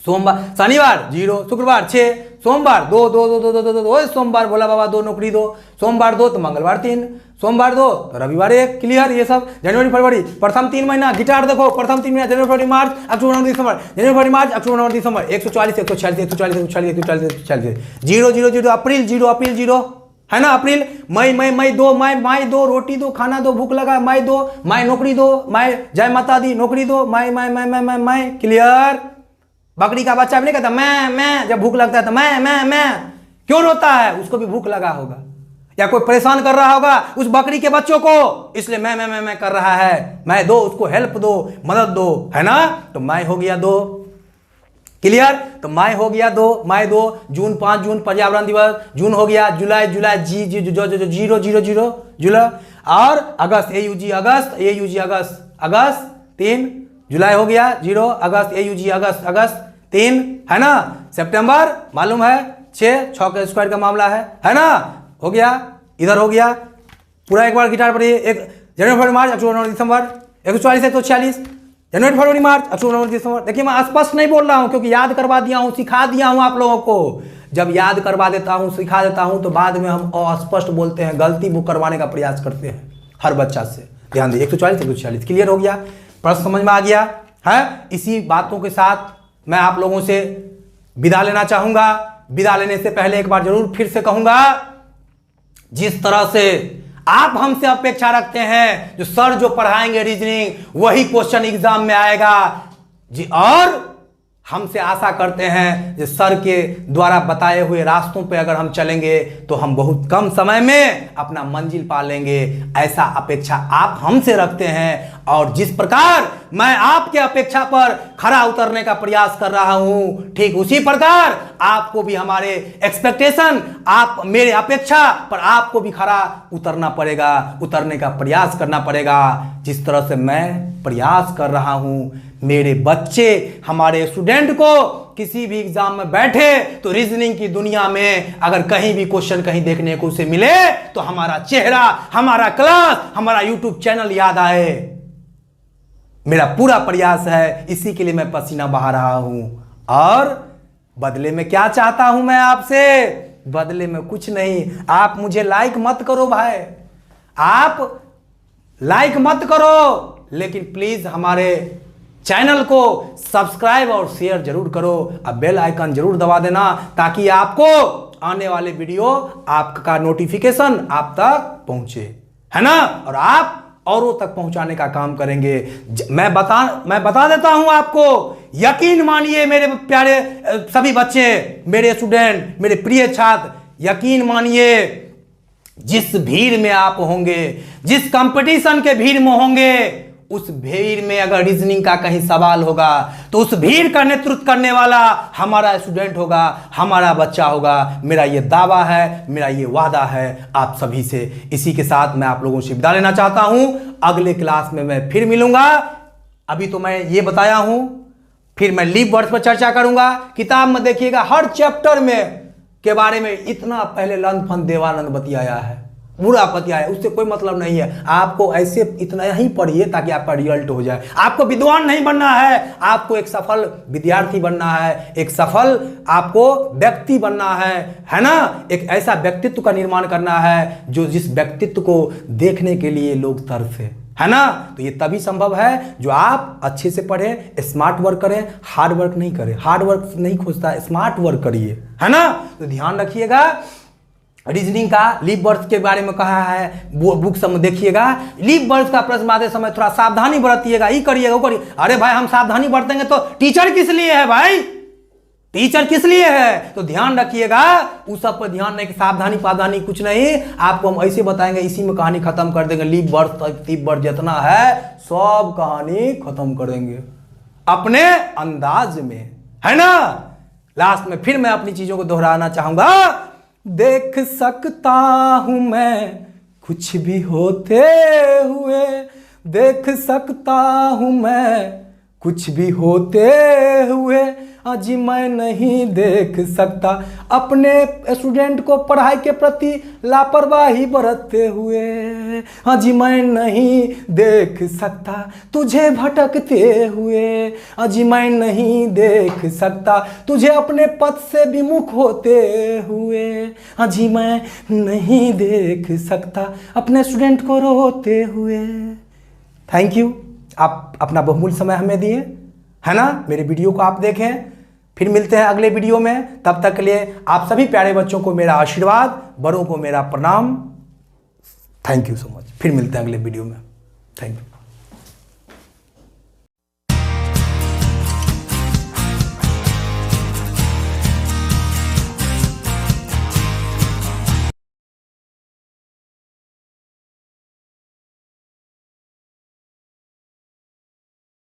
सोमवार शनिवार 0, शुक्रवार 6, सोमवार 2 2 2 2 2 2 2, सोमवार भोला बाबा 2 नौकरी 2, सोमवार 2 तो मंगलवार 3, सोमवार 2 तो रविवार 1। क्लियर। ये सब जनवरी फरवरी प्रथम 3 महीना गिटार देखो, प्रथम 3 महीना जनवरी फरवरी मार्च अक्टूबर नवंबर दिसंबर, जनवरी फरवरी मार्च अक्टूबर नवंबर दिसंबर, 140 146 140 140 140 0 0 0 अप्रैल 0 है ना। अप्रैल मई 2 मई 2 रोटी दो खाना दो भूख लगा, मई 2 मई नौकरी दो, मई जय माता दी नौकरी दो, मई। क्लियर। बकरी का बच्चा भी नहीं कहता मैं, जब भूख लगता है तो मैं क्यों रोता है, उसको भी भूख लगा होगा, या कोई परेशान कर रहा होगा उस बकरी के बच्चों को, इसलिए मैं कर रहा है। मैं दो, उसको हेल्प दो, मदद दो, है ना। तो मैं हो गया 2। क्लियर। तो मई हो गया 2, मई 2, जून 5 जून पर्यावरण दिवस, जून हो गया, जुलाई जी 0 जुलाई, और अगस्त AUG अगस्त 3, जुलाई हो गया 0, अगस्त AUG अगस्त 3, है ना। सितंबर मालूम है 6 के स्क्वायर का मामला है ना। हो गया, इधर हो गया पूरा। एक बार गिटार पढ़िए, एक जनवरी फरवरी मार्च अक्टूबर नवंबर दिसंबर, 140 146, जनवरी फरवरी मार्च अक्टूबर नवंबर दिसंबर। देखिए मैं स्पष्ट नहीं बोल रहा हूं, क्योंकि याद करवा दिया हूं, सिखा दिया हूं आप लोगों को। जब याद करवा देता हूं, सिखा देता हूं, तो बाद में हम अस्पष्ट बोलते हैं, गलती वो करवाने का प्रयास करते हैं हर बच्चा से। ध्यान दिए, 140 146। क्लियर हो गया, प्रश्न समझ में आ गया है। इसी बातों के साथ मैं आप लोगों से विदा लेना चाहूंगा। विदा लेने से पहले एक बार जरूर फिर से कहूंगा, जिस तरह से आप हमसे अपेक्षा रखते हैं, जो सर जो पढ़ाएंगे रीजनिंग वही क्वेश्चन एग्जाम में आएगा जी, और हमसे आशा करते हैं कि सर के द्वारा बताए हुए रास्तों पे अगर हम चलेंगे तो हम बहुत कम समय में अपना मंजिल पा लेंगे। ऐसा अपेक्षा आप हमसे रखते हैं, और जिस प्रकार मैं आपके अपेक्षा पर खरा उतरने का प्रयास कर रहा हूं, ठीक उसी प्रकार आपको भी हमारे एक्सपेक्टेशन, आप मेरे अपेक्षा पर आपको भी खरा उतरना पड़ेगा, उतरने का प्रयास करना पड़ेगा। जिस तरह से मैं प्रयास कर रहा हूं, मेरे बच्चे, हमारे स्टूडेंट को किसी भी एग्जाम में बैठे तो रीजनिंग की दुनिया में अगर कहीं भी क्वेश्चन कहीं देखने को उसे मिले तो हमारा चेहरा, हमारा क्लास, हमारा यूट्यूब चैनल याद आए। मेरा पूरा प्रयास है, इसी के लिए मैं पसीना बहा रहा हूं। और बदले में क्या चाहता हूं मैं आपसे? बदले में कुछ नहीं। आप मुझे लाइक मत करो भाई, आप लाइक मत करो, लेकिन प्लीज हमारे चैनल को सब्सक्राइब और शेयर जरूर करो, और बेल आइकन जरूर दबा देना, ताकि आपको आने वाले वीडियो आपका नोटिफिकेशन आप तक पहुंचे, है ना, और आप औरों तक पहुंचाने का काम करेंगे। मैं बता देता हूं आपको, यकीन मानिए मेरे प्यारे सभी बच्चे, मेरे स्टूडेंट, मेरे प्रिय छात्र, यकीन मानिए जिस भीड़ में आप होंगे, जिस कंपटीशन के भीड़ में होंगे, उस भीड़ में अगर रीजनिंग का कहीं सवाल होगा तो उस भीड़ का नेतृत्व करने वाला हमारा स्टूडेंट होगा, हमारा बच्चा होगा। मेरा ये दावा है, मेरा ये वादा है आप सभी से। इसी के साथ मैं आप लोगों से विदा लेना चाहता हूं। अगले क्लास में मैं फिर मिलूंगा। अभी तो मैं ये बताया हूं, फिर मैं लीप वर्ड्स पर चर्चा करूंगा। किताब में देखिएगा हर चैप्टर में के बारे में इतना पहले लंद फंद देवानंद बतियाया है, बुरा बतियाया, उससे कोई मतलब नहीं है। आपको ऐसे इतना ही पढ़िए ताकि आपका रिजल्ट हो जाए। आपको विद्वान नहीं बनना है, आपको एक सफल विद्यार्थी बनना है, एक सफल आपको व्यक्ति बनना है ना। एक ऐसा व्यक्तित्व का निर्माण करना है जो जिस व्यक्तित्व को देखने के लिए लोग तरसे, है ना। तो ये तभी संभव है जो आप अच्छे से पढ़ें, स्मार्ट वर्क करें, हार्ड वर्क नहीं करें। हार्ड वर्क नहीं खोजता, स्मार्ट वर्क करिए, है ना। तो ध्यान रखिएगा। रीजनिंग का लीप वर्ड्स के बारे में कहा है, वो बुक सब में देखिएगा। लीप वर्ड्स का प्रश्न आते समय थोड़ा सावधानी बरतिएगा, ये करिएगा वो करिए। अरे भाई हम सावधानी बरतेंगे तो टीचर किस लिए है भाई, टीचर किस लिए है। तो ध्यान रखिएगा, उस सब पर ध्यान नहीं, सावधानी पावधानी कुछ नहीं। आपको हम ऐसे बताएंगे, इसी में कहानी खत्म कर देंगे। लीप वर्ड जितना है सब कहानी खत्म कर देंगे अपने अंदाज में, है ना। लास्ट में फिर मैं अपनी चीजों को दोहराना चाहूंगा। देख सकता हूं मैं कुछ भी होते हुए, देख सकता हूं मैं कुछ भी होते हुए, आज मैं नहीं देख सकता अपने स्टूडेंट को पढ़ाई के प्रति लापरवाही बरतते हुए, आज मैं नहीं देख सकता तुझे भटकते हुए, आज मैं नहीं देख सकता तुझे अपने पथ से विमुख होते हुए, आज मैं नहीं देख सकता अपने स्टूडेंट को रोते हुए। थैंक यू, आप अपना बहुमूल्य समय हमें दिए, है ना। मेरे वीडियो को आप देखें, फिर मिलते हैं अगले वीडियो में। तब तक के लिए आप सभी प्यारे बच्चों को मेरा आशीर्वाद, बड़ों को मेरा प्रणाम। Thank you so much. फिर मिलते हैं अगले वीडियो में। Thank you.